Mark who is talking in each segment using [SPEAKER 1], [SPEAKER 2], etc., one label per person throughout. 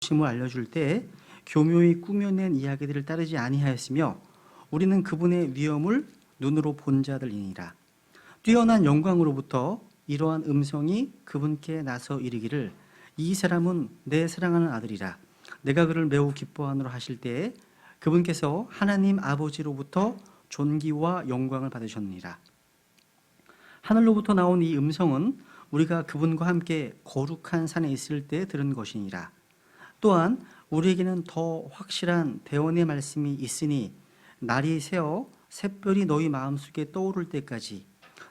[SPEAKER 1] 복침을 알려줄 때 교묘히 꾸며낸 이야기들을 따르지 아니하였으며 우리는 그분의 위엄을 눈으로 본 자들이니라. 뛰어난 영광으로부터 이러한 음성이 그분께 나서 이르기를 이 사람은 내 사랑하는 아들이라. 내가 그를 매우 기뻐하노라 하실 때에 그분께서 하나님 아버지로부터 존귀와 영광을 받으셨느니라. 하늘로부터 나온 이 음성은 우리가 그분과 함께 거룩한 산에 있을 때 들은 것이니라. 또한 우리에게는 더 확실한 대언의 말씀이 있으니 날이 새어 샛별이 너희 마음속에 떠오를 때까지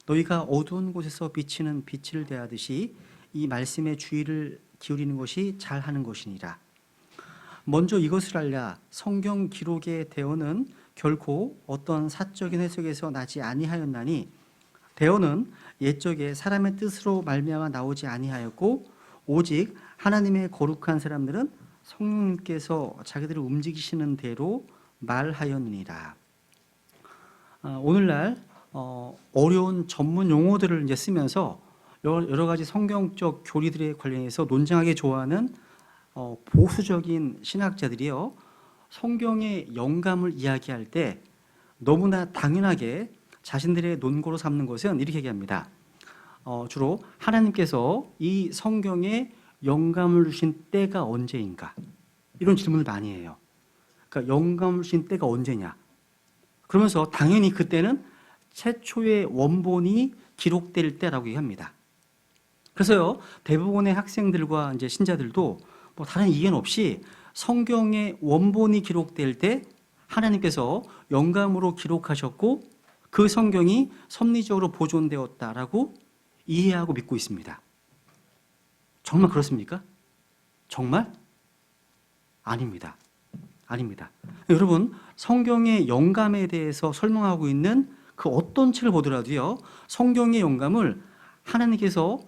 [SPEAKER 1] 너희가 어두운 곳에서 비치는 빛을 대하듯이 이 말씀에 주의를 기울이는 것이 잘하는 것이니라. 먼저 이것을 알라. 성경 기록의 대언은 결코 어떤 사적인 해석에서 나지 아니하였나니 대언은 옛적에 사람의 뜻으로 말미암아 나오지 아니하였고 오직 하나님의 거룩한 사람들은 성령님께서 자기들을 움직이시는 대로 말하였느니라. 오늘날 어려운 전문 용어들을 이제 쓰면서 여러 가지 성경적 교리들에 관련해서 논쟁하기 좋아하는 보수적인 신학자들이요, 성경의 영감을 이야기할 때 너무나 당연하게 자신들의 논거로 삼는 것은 이렇게 얘기합니다. 주로 하나님께서 이 성경에 영감을 주신 때가 언제인가? 이런 질문을 많이 해요. 그러니까 영감을 주신 때가 언제냐? 그러면서 당연히 그때는 최초의 원본이 기록될 때라고 얘기합니다. 그래서요, 대부분의 학생들과 이제 신자들도 뭐 다른 이견 없이 성경의 원본이 기록될 때 하나님께서 영감으로 기록하셨고 그 성경이 섭리적으로 보존되었다라고 이해하고 믿고 있습니다. 정말 그렇습니까? 정말? 아닙니다. 아닙니다. 여러분, 성경의 영감에 대해서 설명하고 있는 그 어떤 책을 보더라도요, 성경의 영감을 하나님께서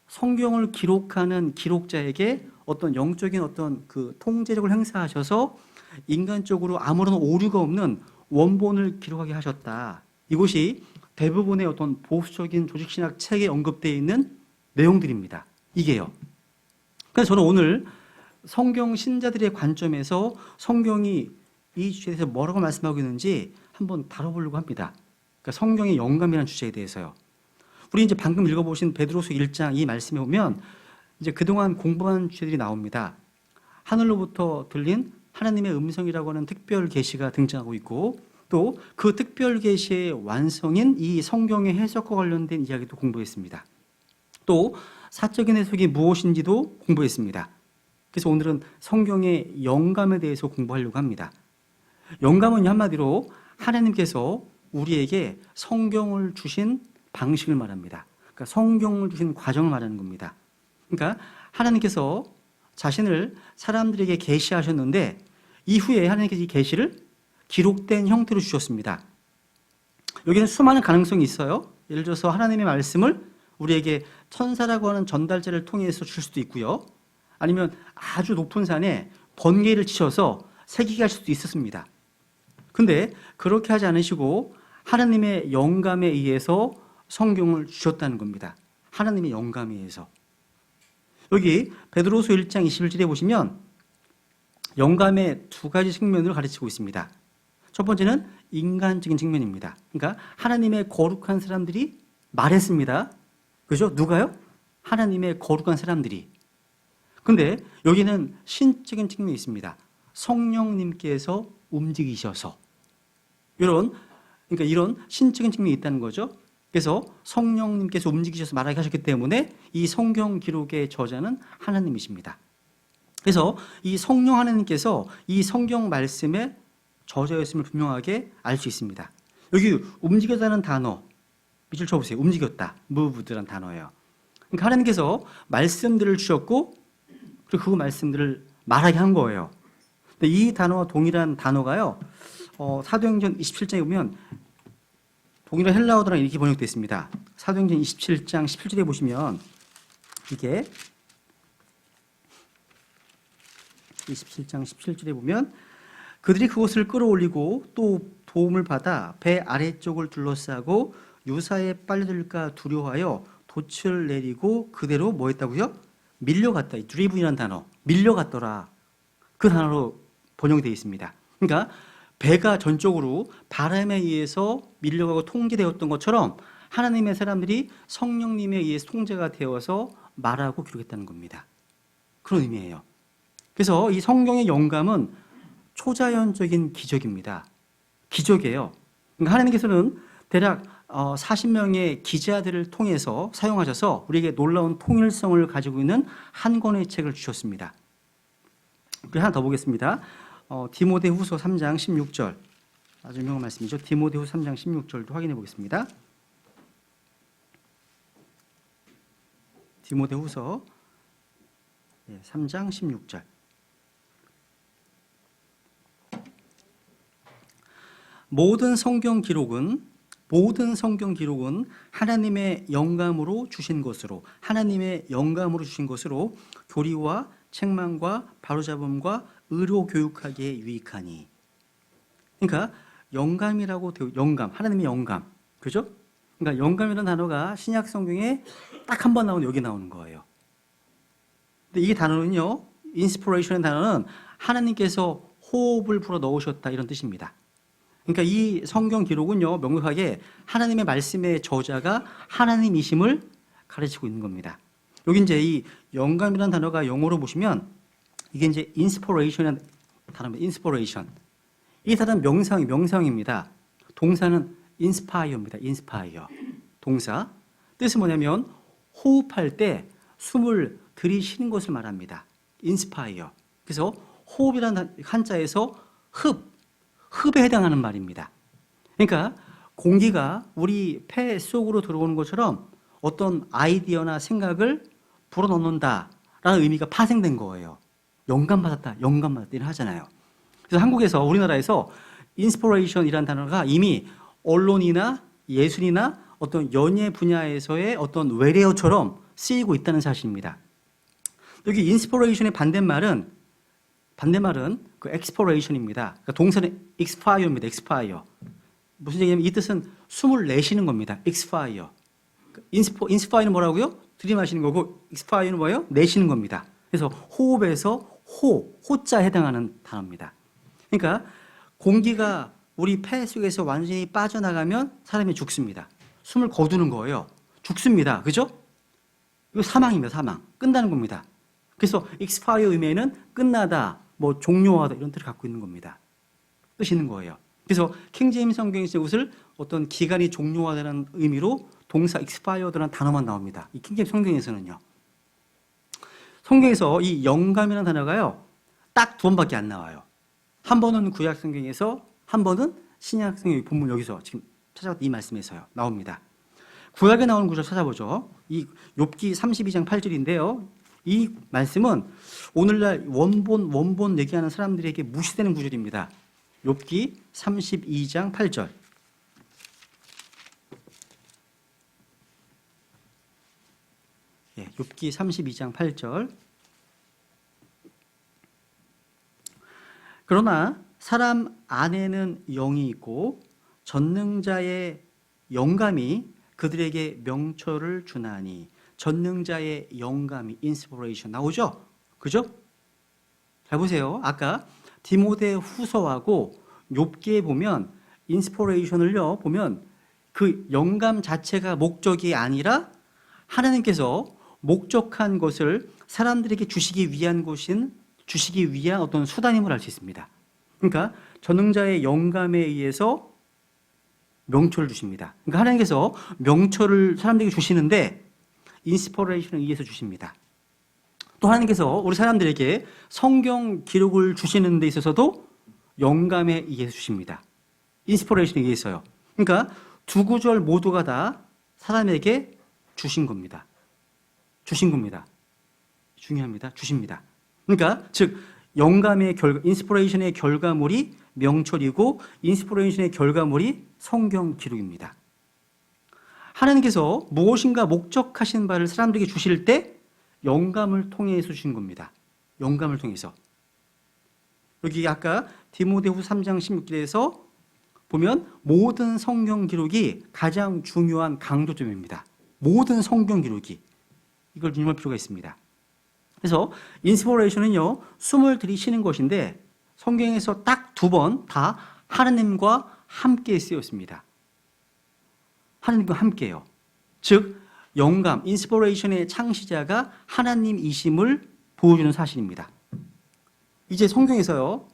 [SPEAKER 1] 성경을 기록하는 기록자에게 어떤 영적인 어떤 그 통제력을 행사하셔서 인간적으로 아무런 오류가 없는 원본을 기록하게 하셨다. 이것이 대부분의 어떤 보수적인 조직신학 책에 언급되어 있는 내용들입니다. 이게요. 그래서 저는 오늘 성경 신자들의 관점에서 성경이 이 주제에 대해서 뭐라고 말씀하고 있는지 한번 다뤄보려고 합니다. 그러니까 성경의 영감이라는 주제에 대해서요. 우리 이제 방금 읽어보신 베드로서 1장 이 말씀에 보면 이제 그동안 공부한 주제들이 나옵니다. 하늘로부터 들린 하나님의 음성이라고 하는 특별 계시가 등장하고 있고 또 그 특별 계시의 완성인 이 성경의 해석과 관련된 이야기도 공부했습니다. 또 사적인 해석이 무엇인지도 공부했습니다. 그래서 오늘은 성경의 영감에 대해서 공부하려고 합니다. 영감은 한마디로 하나님께서 우리에게 성경을 주신 방식을 말합니다. 그러니까 성경을 주신 과정을 말하는 겁니다. 그러니까 하나님께서 자신을 사람들에게 계시하셨는데 이후에 하나님께서 이 계시를 기록된 형태로 주셨습니다. 여기는 수많은 가능성이 있어요. 예를 들어서 하나님의 말씀을 우리에게 천사라고 하는 전달자를 통해서 줄 수도 있고요. 아니면 아주 높은 산에 번개를 치셔서 새기게 할 수도 있었습니다. 근데 그렇게 하지 않으시고 하나님의 영감에 의해서 성경을 주셨다는 겁니다. 하나님의 영감에 의해서. 여기 베드로서 1장 21절에 보시면 영감의 두 가지 측면을 가르치고 있습니다. 첫 번째는 인간적인 측면입니다. 그러니까 하나님의 거룩한 사람들이 말했습니다. 그죠? 누가요? 하나님의 거룩한 사람들이. 근데 여기는 신적인 측면이 있습니다. 성령님께서 움직이셔서. 그러니까 이런 신적인 측면이 있다는 거죠. 그래서 성령님께서 움직이셔서 말하게 하셨기 때문에 이 성경 기록의 저자는 하나님이십니다. 그래서 이 성령 하나님께서 이 성경 말씀의 저자였음을 분명하게 알 수 있습니다. 여기 움직였다는 단어, 밑줄 쳐보세요. 움직였다. moved라는 단어예요. 그러니까 하나님께서 말씀들을 주셨고 그리고 그 말씀들을 말하게 한 거예요. 근데 이 단어와 동일한 단어가요, 사도행전 27장에 보면 동일한 헬라어들랑 이렇게 번역되어 있습니다. 사도행전 27장 17절에 보시면 이게 27장 17절에 보면 그들이 그것을 끌어올리고 또 도움을 받아 배 아래쪽을 둘러싸고 유사에 빨려들까 두려워하여 돛을 내리고 그대로 뭐 했다고요? 밀려갔다. 이 드리븐이라는 단어. 밀려갔더라. 그 단어로 번역이 되어 있습니다. 그러니까 배가 전적으로 바람에 의해서 밀려가고 통제되었던 것처럼 하나님의 사람들이 성령님에 의해서 통제가 되어서 말하고 기록했다는 겁니다. 그런 의미예요. 그래서 이 성경의 영감은 초자연적인 기적입니다. 기적이에요. 그러니까 하나님께서는 대략 40명의 기자들을 통해서 사용하셔서 우리에게 놀라운 통일성을 가지고 있는 한 권의 책을 주셨습니다. 그리고 하나 더 보겠습니다. 디모데후서 3장 16절, 아주 유명한 말씀이죠. 디모데후서 3장 16절도 확인해 보겠습니다. 디모데후서 3장 16절. 모든 성경 기록은 하나님의 영감으로 주신 것으로 교리와 책망과 바로잡음과 의로 교육하기에 유익하니. 그러니까 하나님의 영감, 그죠? 그러니까 영감이라는 단어가 신약 성경에 딱 한 번 나오는 여기 나오는 거예요. 근데 이 단어는요, 인스피레이션의 단어는 하나님께서 호흡을 불어 넣으셨다 이런 뜻입니다. 그러니까 이 성경 기록은요, 명백하게 하나님의 말씀의 저자가 하나님이심을 가르치고 있는 겁니다. 여기 이제 이 영감이라는 단어가 영어로 보시면 이게 이제 인스피레이션이라는 단어입니다. 인스피레이션. 이 단어는 명사형입니다. 동사는 인스파이어입니다. 인스파이어. 동사. 뜻은 뭐냐면 호흡할 때 숨을 들이쉬는 것을 말합니다. 인스파이어. 그래서 호흡이라는 한자에서 흡에 해당하는 말입니다. 그러니까 공기가 우리 폐 속으로 들어오는 것처럼 어떤 아이디어나 생각을 불어넣는다라는 의미가 파생된 거예요. 영감받았다 이런 하잖아요. 그래서 한국에서, 우리나라에서 인스피레이션이라는 단어가 이미 언론이나 예술이나 어떤 연예 분야에서의 어떤 외래어처럼 쓰이고 있다는 사실입니다. 여기 인스피레이션의 반대말은 그 exploration입니다. 그러니까 동사는 expire입니다. expire. 무슨 얘기냐면 이 뜻은 숨을 내쉬는 겁니다. expire. inspire는 뭐라고요? 들이마시는 거고 expire는 뭐예요? 내쉬는 겁니다. 그래서 호흡에서 호자에 해당하는 단어입니다. 그러니까 공기가 우리 폐 속에서 완전히 빠져나가면 사람이 죽습니다. 숨을 거두는 거예요. 죽습니다. 그죠? 이거 사망입니다. 사망. 끝나는 겁니다. 그래서 expire 의미에는 끝나다, 뭐 종료하다 이런 뜻을 갖고 있는 겁니다. 뜻이 있는 거예요. 그래서 킹제임스 성경에서 이것을 어떤 기간이 종료하다는 의미로 동사 expired라는 단어만 나옵니다. 이 킹제임스 성경에서는요. 성경에서 이 영감이라는 단어가요, 딱 2번밖에 안 나와요. 한 번은 구약 성경에서, 한 번은 신약 성경 본문 여기서 지금 찾아봤던 이 말씀에서요 나옵니다. 구약에 나오는 구절 찾아보죠. 이 욥기 32장 8절인데요. 이 말씀은 오늘날 원본 얘기하는 사람들에게 무시되는 구절입니다. 욥기 32장 8절. 욥기 32장 8절. 그러나 사람 안에는 영이 있고 전능자의 영감이 그들에게 명철을 주나니. 전능자의 영감이 인스피레이션 나오죠? 그죠? 잘 보세요. 아까 디모데 후서하고 욥기에 보면 인스피레이션을요 보면 그 영감 자체가 목적이 아니라 하나님께서 목적한 것을 사람들에게 주시기 위한 어떤 수단임을 알 수 있습니다. 그러니까 전능자의 영감에 의해서 명철을 주십니다. 그러니까 하나님께서 명철을 사람들에게 주시는데 인스피레이션에 의해서 주십니다. 또 하나님께서 우리 사람들에게 성경 기록을 주시는 데 있어서도 영감에 의해서 주십니다. 인스피레이션에 의해서요. 그러니까 두 구절 모두가 다 사람에게 주신 겁니다. 중요합니다. 주십니다. 그러니까 즉 영감의 인스피레이션의 결과물이 명철이고 인스피레이션의 결과물이 성경 기록입니다. 하나님께서 무엇인가 목적하신 바를 사람들에게 주실 때 영감을 통해서 주신 겁니다. 영감을 통해서. 여기 아까 디모데후서 3장 16절에서 보면 모든 성경 기록이 가장 중요한 강조점입니다. 모든 성경 기록이. 이걸 유념할 필요가 있습니다. 그래서 인스피레이션은요, 숨을 들이쉬는 것인데 성경에서 딱 2번 다 하나님과 함께 쓰였습니다. 하나님과 함께요. 즉 영감, 인스피레이션의 창시자가 하나님이심을 보여주는 사실입니다. 이제 성경에서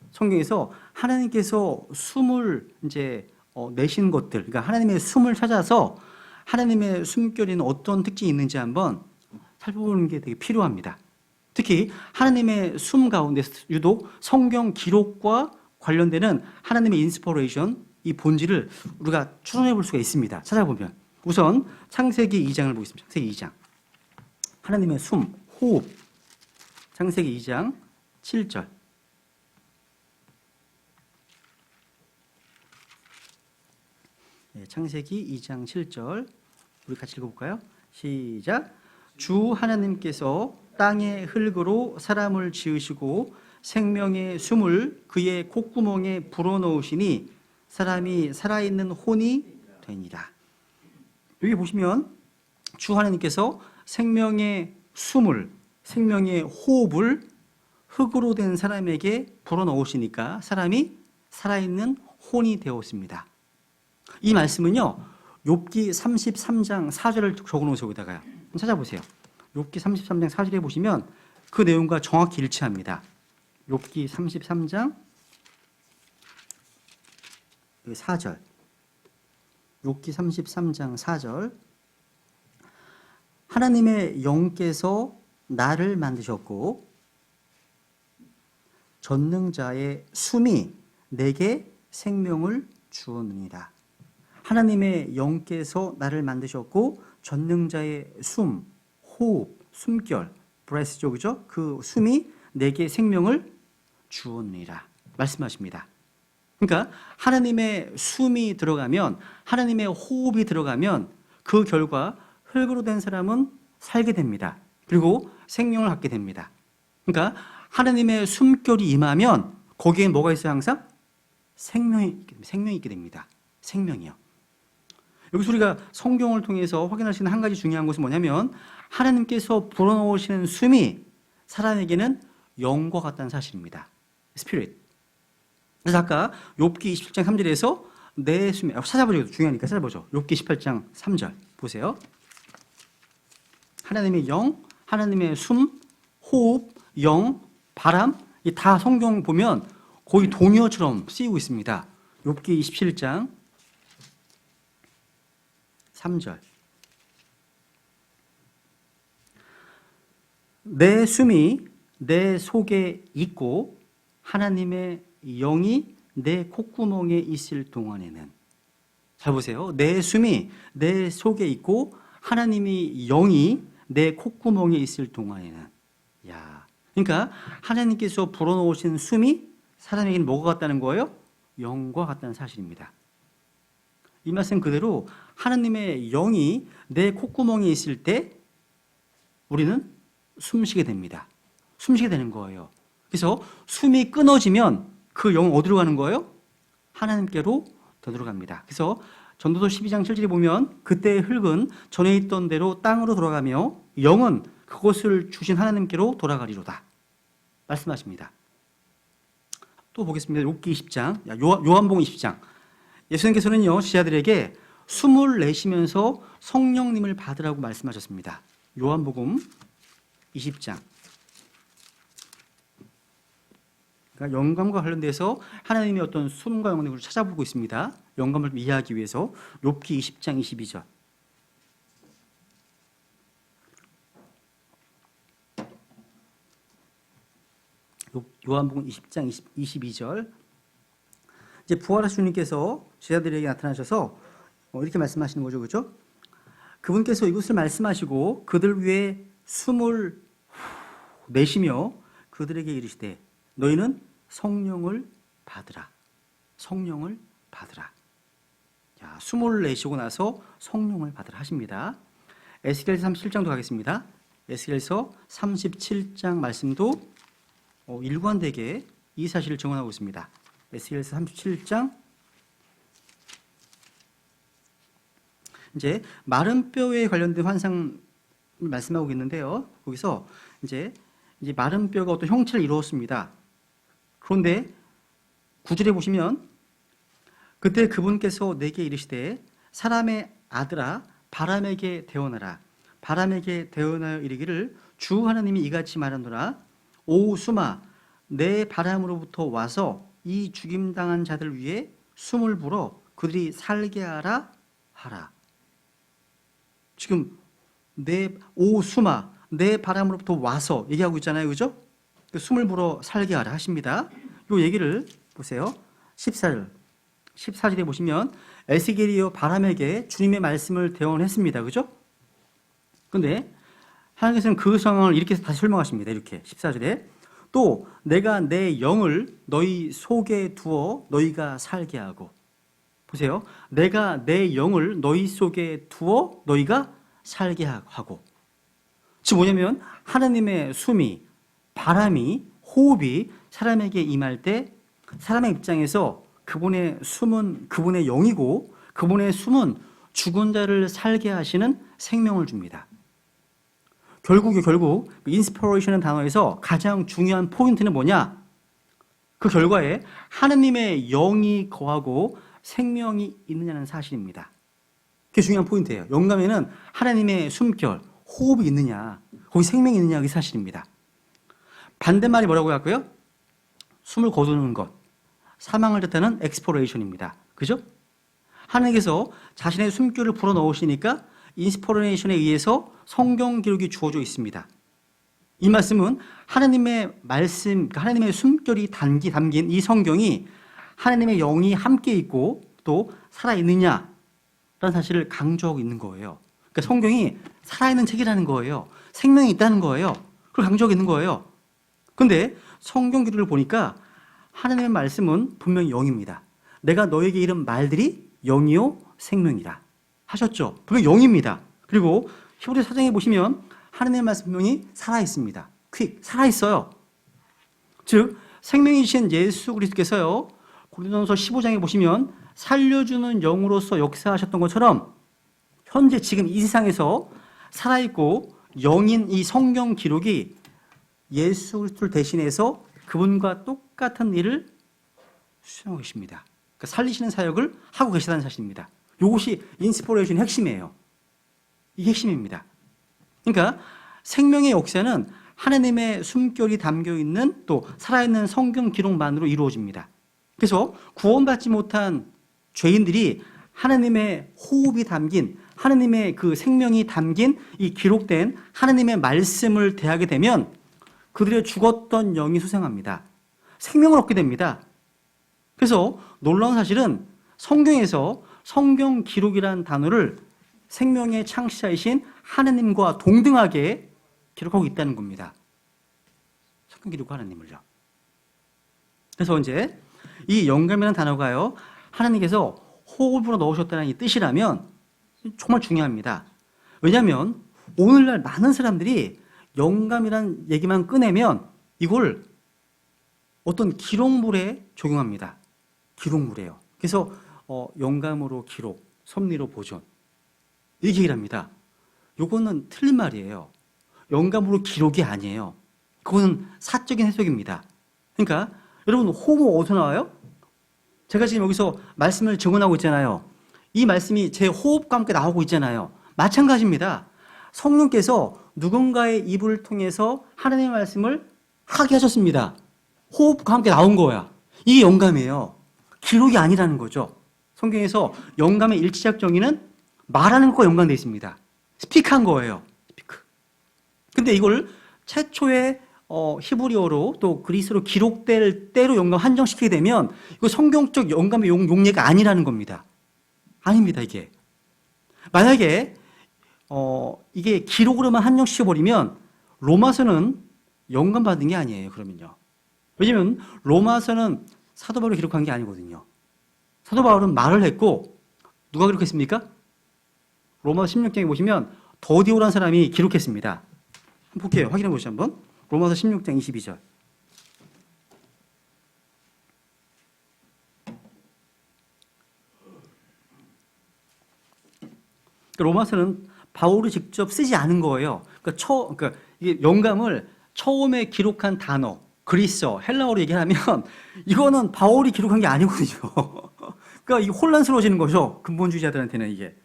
[SPEAKER 1] 하나님께서 숨을 이제 내신 것들, 그러니까 하나님의 숨을 찾아서 하나님의 숨결에는 어떤 특징이 있는지 한번 살펴보는 게 되게 필요합니다. 특히 하나님의 숨 가운데 유독 성경 기록과 관련되는 하나님의 인스피레이션, 이 본질을 우리가 추론해 볼 수가 있습니다. 찾아보면 우선 창세기 2장을 보겠습니다. 창세기 2장 하나님의 숨, 호흡. 창세기 2장 7절. 창세기 2장 7절 우리 같이 읽어볼까요? 시작. 주 하나님께서 땅의 흙으로 사람을 지으시고 생명의 숨을 그의 콧구멍에 불어넣으시니 사람이 살아있는 혼이 되니라. 여기 보시면 주 하나님께서 생명의 숨을, 생명의 호흡을 흙으로 된 사람에게 불어넣으시니까 사람이 살아있는 혼이 되었습니다. 이 말씀은요, 욥기 33장 4절을 적어놓으세요. 여기다가요. 찾아보세요. 욥기 33장 4절에 보시면 그 내용과 정확히 일치합니다. 욥기 33장 4절. 욥기 33장 4절. 하나님의 영께서 나를 만드셨고 전능자의 숨이 내게 생명을 주었느니라. 하나님의 영께서 나를 만드셨고 전능자의 숨, 호흡, 숨결, 브레스죠, 그죠? 그 숨이 내게 생명을 주었느니라 말씀하십니다. 그러니까 하나님의 숨이 들어가면, 하나님의 호흡이 들어가면 그 결과 흙으로 된 사람은 살게 됩니다. 그리고 생명을 갖게 됩니다. 그러니까 하나님의 숨결이 임하면 거기에 뭐가 있어요? 항상 생명이 있게 됩니다. 생명이요. 여기서 우리가 성경을 통해서 확인할 수 있는 한 가지 중요한 것은 뭐냐면 하나님께서 불어넣으시는 숨이 사람에게는 영과 같다는 사실입니다. 스피릿. 그래서 아까 욥기 27장 3절에서 내 숨이, 찾아보죠. 중요하니까 찾아보죠. 욥기 18장 3절 보세요. 하나님의 영, 하나님의 숨, 호흡, 영, 바람, 이 다 성경 보면 거의 동요처럼 쓰이고 있습니다. 욥기 27장 3절. 내 숨이 내 속에 있고 하나님의 영이 내 콧구멍에 있을 동안에는. 잘 보세요. 내 숨이 내 속에 있고 하나님의 영이 내 콧구멍에 있을 동안에는. 야, 그러니까 하나님께서 불어넣으신 숨이 사람에게는 뭐가 같다는 거예요? 영과 같다는 사실입니다. 이 말씀 그대로 하나님의 영이 내 콧구멍에 있을 때 우리는 숨쉬게 됩니다. 숨쉬게 되는 거예요. 그래서 숨이 끊어지면 그 영은 어디로 가는 거예요? 하나님께로 되돌아갑니다. 그래서 전도서 12장 7절에 보면 그때의 흙은 전에 있던 대로 땅으로 돌아가며 영은 그것을 주신 하나님께로 돌아가리로다 말씀하십니다. 또 보겠습니다. 욥기 20장, 요한복음 20장. 예수님께서는요 제자들에게 숨을 내쉬면서 성령님을 받으라고 말씀하셨습니다. 요한복음 20장. 그러니까 영감과 관련돼서 하나님의 어떤 숨과 영감을 찾아보고 있습니다. 영감을 이해하기 위해서 욥기 20장 22절. 요한복음 20장 22절. 이제 부활하신 주님께서 제자들에게 나타나셔서 이렇게 말씀하시는 거죠, 그렇죠? 그분께서 이것을 말씀하시고 그들 위해 숨을 내쉬며 그들에게 이르시되 너희는 성령을 받으라. 성령을 받으라. 자, 숨을 내쉬고 나서 성령을 받으라 하십니다. 에스겔서 37장도 가겠습니다. 에스겔서 37장 말씀도 일관되게 이 사실을 증언하고 있습니다. 에스겔서 37장. 이제 마른 뼈에 관련된 환상을 말씀하고 있는데요. 거기서 이제 이제 마른 뼈가 어떤 형체를 이루었습니다. 그런데 9절에 보시면 그때 그분께서 내게 이르시되 사람의 아들아 바람에게 대언하라. 바람에게 대언하여 이르기를 주 하나님이 이같이 말하노라. 오 수마 내 바람으로부터 와서 이 죽임당한 자들 위에 숨을 불어 그들이 살게 하라 하라. 지금 오 수마 내 바람으로부터 와서 얘기하고 있잖아요. 그죠? 숨을 불어 살게 하라 하십니다. 이 얘기를 보세요. 14절에 보시면 에스겔이여 바람에게 주님의 말씀을 대언했습니다. 그죠? 근데 하나님께서는 그 상황을 이렇게 다시 설명하십니다. 이렇게 14절에 또 내가 내 영을 너희 속에 두어 너희가 살게 하고, 보세요. 내가 내 영을 너희 속에 두어 너희가 살게 하고. 지금 뭐냐면 하나님의 숨이, 바람이, 호흡이 사람에게 임할 때 사람의 입장에서 그분의 숨은 그분의 영이고 그분의 숨은 죽은 자를 살게 하시는 생명을 줍니다. 결국 인스피레이션이라는 단어에서 가장 중요한 포인트는 뭐냐? 그 결과에 하나님의 영이 거하고 생명이 있느냐는 사실입니다. 그게 중요한 포인트예요. 영감에는 하나님의 숨결, 호흡이 있느냐, 거기 생명이 있느냐, 그게 사실입니다. 반대말이 뭐라고 할까요? 숨을 거두는 것, 사망을 뜻하는 엑스포레이션입니다. 그죠? 하나님께서 자신의 숨결을 불어넣으시니까 인스피레이션에 의해서 성경 기록이 주어져 있습니다. 이 말씀은 하나님의 말씀, 하나님의 숨결이 담긴 이 성경이 하나님의 영이 함께 있고 또 살아있느냐라는 사실을 강조하고 있는 거예요. 그러니까 성경이 살아있는 책이라는 거예요. 생명이 있다는 거예요. 그걸 강조하고 있는 거예요. 그런데 성경 기록을 보니까 하나님의 말씀은 분명히 영입니다. 내가 너에게 이른 말들이 영이요 생명이라 하셨죠. 분명히 영입니다. 그리고 히브리 사장에 보시면 하나님의 말씀 분명히 살아있습니다. 살아있어요. 즉 생명이신 예수 그리스도께서요, 고린도전서 15장에 보시면 살려주는 영으로서 역사하셨던 것처럼 현재 지금 이 세상에서 살아있고 영인 이 성경 기록이 예수 그리스도를 대신해서 그분과 똑같은 일을 수행하고 계십니다. 그러니까 살리시는 사역을 하고 계시다는 사실입니다. 이것이 인스피레이션의 핵심이에요. 이게 핵심입니다. 그러니까 생명의 역사는 하나님의 숨결이 담겨있는 또 살아있는 성경 기록만으로 이루어집니다. 그래서 구원받지 못한 죄인들이 하나님의 호흡이 담긴, 하나님의 그 생명이 담긴 이 기록된 하나님의 말씀을 대하게 되면 그들의 죽었던 영이 소생합니다. 생명을 얻게 됩니다. 그래서 놀라운 사실은 성경에서 성경 기록이라는 단어를 생명의 창시자이신 하나님과 동등하게 기록하고 있다는 겁니다. 성경 기록과 하나님을요. 그래서 이제 이 영감이라는 단어가요, 하나님께서 호흡으로 넣으셨다는 이 뜻이라면 정말 중요합니다. 왜냐하면 오늘날 많은 사람들이 영감이라는 얘기만 꺼내면 이걸 어떤 기록물에 적용합니다. 기록물이에요. 그래서 영감으로 기록, 섭리로 보존 이렇게 얘기를 합니다. 이거는 틀린 말이에요. 영감으로 기록이 아니에요. 그거는 사적인 해석입니다. 그러니까 여러분 호흡은 어디서 나와요? 제가 지금 여기서 말씀을 증언하고 있잖아요. 이 말씀이 제 호흡과 함께 나오고 있잖아요. 마찬가지입니다. 성령께서 누군가의 입을 통해서 하나님의 말씀을 하게 하셨습니다. 호흡과 함께 나온 거야. 이게 영감이에요. 기록이 아니라는 거죠. 성경에서 영감의 일치적 정의는 말하는 것과 연관되어 있습니다. 스피크한 거예요. 스피크. 근데 이걸 최초의 히브리어로 또 그리스로 기록될 때로 영감 한정시키게 되면 이거 성경적 영감의 용례가 아니라는 겁니다. 아닙니다, 이게. 만약에 이게 기록으로만 한정시켜버리면 로마서는 영감 받은 게 아니에요, 그러면요. 왜냐면 로마서는 사도 바울이 기록한 게 아니거든요. 사도 바울은 말을 했고 누가 기록했습니까? 로마서 16장에 보시면 더디오라는 사람이 기록했습니다. 한번 볼게요. 확인해 보시죠, 한번. 로마서 16장 22절. 로마서는 바울이 직접 쓰지 않은 거예요. 그러니까 이게 영감을 처음에 기록한 단어, 그리스어, 헬라어로 얘기하면 이거는 바울이 기록한 게 아니거든요. 그러니까 이게 혼란스러워지는 거죠. 근본주의자들한테는 이게.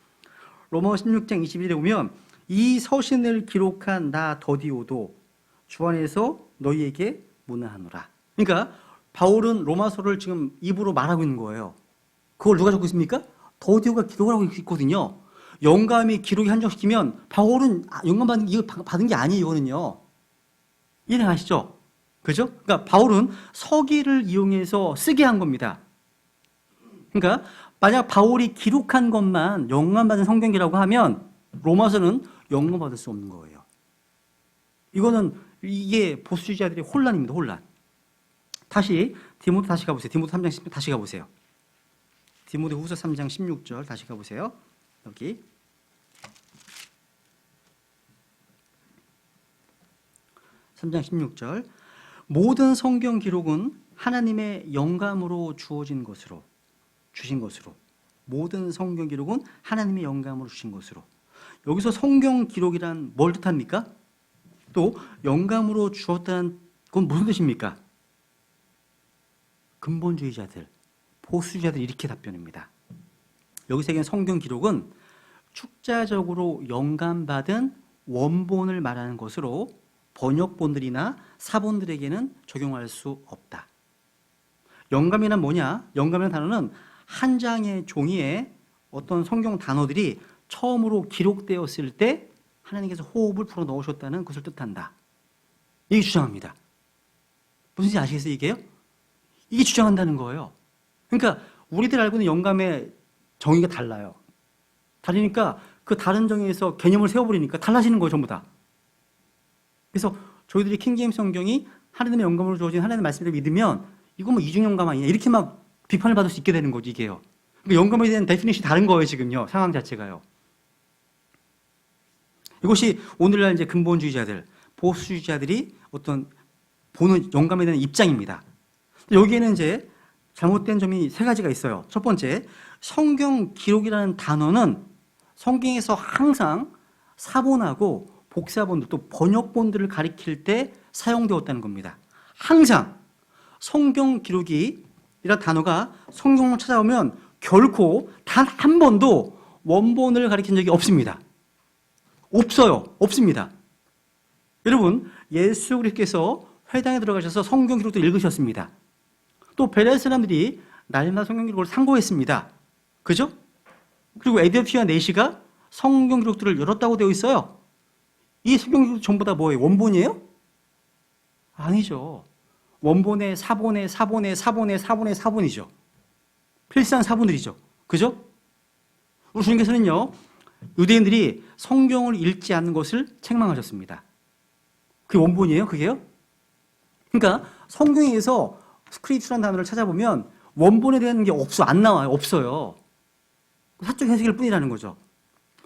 [SPEAKER 1] 로마서 16장 21절에 보면 이 서신을 기록한 나 더디오도 주 안에서 너희에게 문안하노라. 그러니까 바울은 로마서를 지금 입으로 말하고 있는 거예요. 그걸 누가 적고 있습니까? 더디오가 기록을 하고 있거든요. 영감이 기록이 한정시키면 바울은 영감 받은 게 아니에요. 이거는요. 이해하시죠? 그죠? 그러니까 바울은 서기를 이용해서 쓰게 한 겁니다. 그러니까 만약 바울이 기록한 것만 영감받은 성경이라고 하면 로마서는 영감받을 수 없는 거예요. 이게 보수주의자들의 혼란입니다. 혼란. 다시 디모데 다시 가보세요. 디모데 3장 10절 다시 가보세요. 디모데 후서 3장 16절 다시 가보세요. 여기 3장 16절 모든 성경 기록은 하나님의 영감으로 주어진 것으로 주신 것으로 모든 성경 기록은 하나님의 영감으로 주신 것으로 여기서 성경 기록이란 뭘 뜻합니까? 또 영감으로 주었다는 건 무슨 뜻입니까? 근본주의자들, 보수주의자들 이렇게 답변합니다. 여기서 얘기하는 성경 기록은 축자적으로 영감받은 원본을 말하는 것으로 번역본들이나 사본들에게는 적용할 수 없다. 영감이란 뭐냐? 영감이라는 단어는 한 장의 종이에 어떤 성경 단어들이 처음으로 기록되었을 때 하나님께서 호흡을 불어 넣으셨다는 것을 뜻한다. 이게 주장합니다. 무슨 뜻인지 아시겠어요? 이게요? 이게 주장한다는 거예요. 그러니까 우리들 알고 있는 영감의 정의가 달라요. 다르니까 그 다른 정의에서 개념을 세워버리니까 달라지는 거예요. 전부 다. 그래서 저희들이 킹제임스 성경이 하나님의 영감으로 주어진 하나님의 말씀을 믿으면 이거 뭐 이중영감 아니냐 이렇게 막 비판을 받을 수 있게 되는 거지 이게요. 그러니까 영감에 대한 데피니션이 다른 거예요. 지금요. 상황 자체가요. 이것이 오늘날 이제 근본주의자들, 보수주의자들이 어떤 보는 영감에 대한 입장입니다. 여기에는 이제 잘못된 점이 세 가지가 있어요. 첫 번째, 성경 기록이라는 단어는 성경에서 항상 사본하고 복사본들 또 번역본들을 가리킬 때 사용되었다는 겁니다. 항상 성경 기록이 이런 단어가 성경을 찾아오면 결코 단 한 번도 원본을 가리킨 적이 없습니다. 없어요. 없습니다. 여러분, 예수 그리스도께서 회당에 들어가셔서 성경 기록도 읽으셨습니다. 또 베레아 사람들이 날마다 성경 기록을 상고했습니다. 그죠? 그리고 에디오피아 내시가 성경 기록들을 열었다고 되어 있어요. 이 성경 기록 전부 다 뭐예요? 원본이에요? 아니죠. 원본의 사본의 사본의 사본의 사본의 사본이죠. 필수한 사본들이죠. 그죠? 우리 주님께서는요, 유대인들이 성경을 읽지 않는 것을 책망하셨습니다. 그게 원본이에요? 그게요? 그러니까 성경에서 스크립트라는 단어를 찾아보면 원본에 대한 게 안 나와요. 없어요. 사적 해석일 뿐이라는 거죠.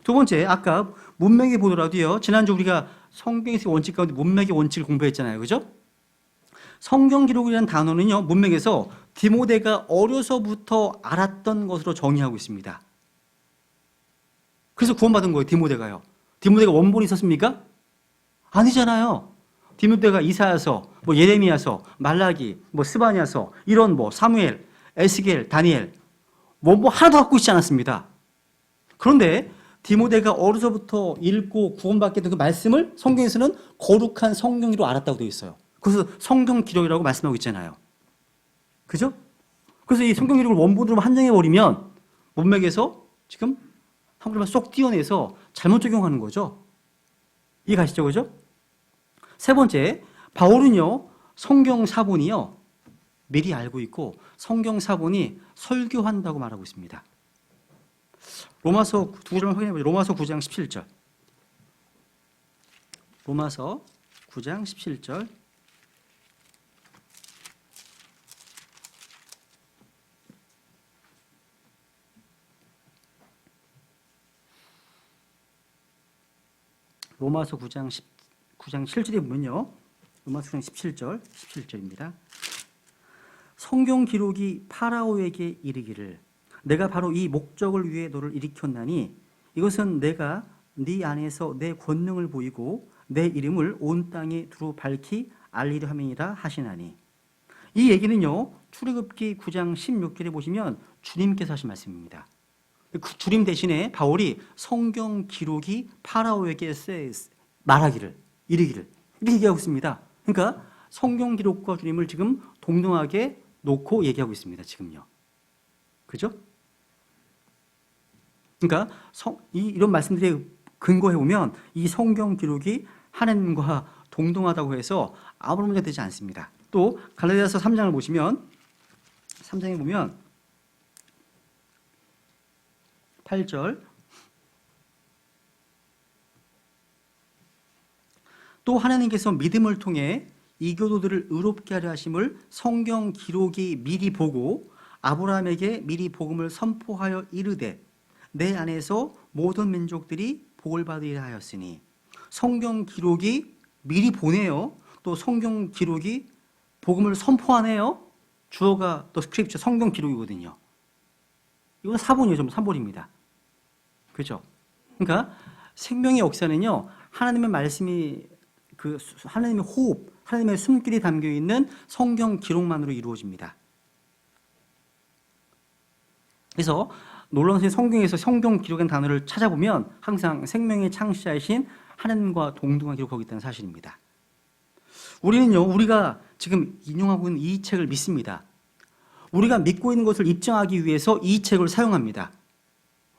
[SPEAKER 1] 두 번째, 아까 문맥에 보더라도요, 지난주 우리가 성경에서 원칙 가운데 문맥의 원칙을 공부했잖아요. 그죠? 성경 기록이라는 단어는요, 문맥에서 디모데가 어려서부터 알았던 것으로 정의하고 있습니다. 그래서 구원받은 거예요, 디모데가요. 디모데가 원본이 있었습니까? 아니잖아요. 디모데가 이사야서, 예레미야서, 말라기, 스바냐서, 이런 사무엘, 에스겔, 다니엘, 원본 하나도 갖고 있지 않았습니다. 그런데 디모데가 어려서부터 읽고 구원받게 된 그 말씀을 성경에서는 거룩한 성경으로 알았다고 되어 있어요. 그래서 성경 기록이라고 말씀하고 있잖아요. 그죠? 그래서 이 성경 기록을 원본으로 한정해버리면 문맥에서 지금 한국말만 쏙 띄어내서 잘못 적용하는 거죠. 이해가시죠? 그죠? 세 번째, 바울은요, 성경 사본이요, 미리 알고 있고 성경 사본이 설교한다고 말하고 있습니다. 로마서 9장 확인해보죠. 로마서 9장 17절. 로마서 9장 17절. 로마서 9장 7절에 보면요. 로마서 9장 17절입니다. 성경 기록이 파라오에게 이르기를 내가 바로 이 목적을 위해 너를 일으켰나니 이것은 내가 네 안에서 내 권능을 보이고 내 이름을 온 땅에 두루 밝히 알리려 함이니라 하시나니. 이 얘기는요, 출애굽기 9장 16절에 보시면 주님께서 하신 말씀입니다. 그 주님 대신에 바울이 성경 기록이 파라오에게 말하기를, 이르기를 이렇게 얘기하고 있습니다. 그러니까 성경 기록과 주님을 지금 동등하게 놓고 얘기하고 있습니다. 지금요. 그죠? 그러니까 이런 말씀들에 근거해 보면 이 성경 기록이 하나님과 동등하다고 해서 아무런 문제가 되지 않습니다. 또 갈라디아서 3장을 보시면 3장에 보면 8절 또 하나님께서 믿음을 통해 이교도들을 의롭게 하려 하심을 성경 기록이 미리 보고 아브라함에게 미리 복음을 선포하여 이르되 내 안에서 모든 민족들이 복을 받으리라 하였으니. 성경 기록이 미리 보내요. 또 성경 기록이 복음을 선포하네요. 주어가 또 스크립처 성경 기록이거든요. 이건 사본이에요. 전부 사본입니다. 그렇죠? 그러니까 생명의 역사는요, 하나님의 말씀이 하나님의 호흡, 하나님의 숨길이 담겨 있는 성경 기록만으로 이루어집니다. 그래서 놀라운 것이 성경에서 성경 기록의 단어를 찾아보면 항상 생명의 창시자이신 하나님과 동등하게 기록하고 있다는 사실입니다. 우리는요, 우리가 지금 인용하고 있는 이 책을 믿습니다. 우리가 믿고 있는 것을 입증하기 위해서 이 책을 사용합니다.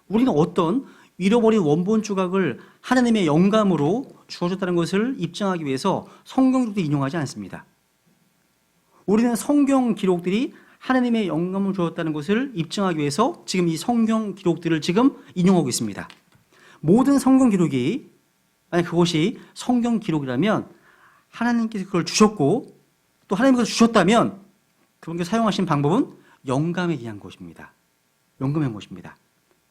[SPEAKER 1] 우리는 어떤 잃어버린 원본 조각을 하나님의 영감으로 주어졌다는 것을 입증하기 위해서 성경 기록도 인용하지 않습니다. 우리는 성경 기록들이 하나님의 영감을 주었다는 것을 입증하기 위해서 지금 이 성경 기록들을 지금 인용하고 있습니다. 모든 성경 기록이, 만약 그것이 성경 기록이라면 하나님께서 그걸 주셨고 또 하나님께서 주셨다면 그분께 사용하신 방법은 영감에 의한 것입니다. 영감의 것입니다.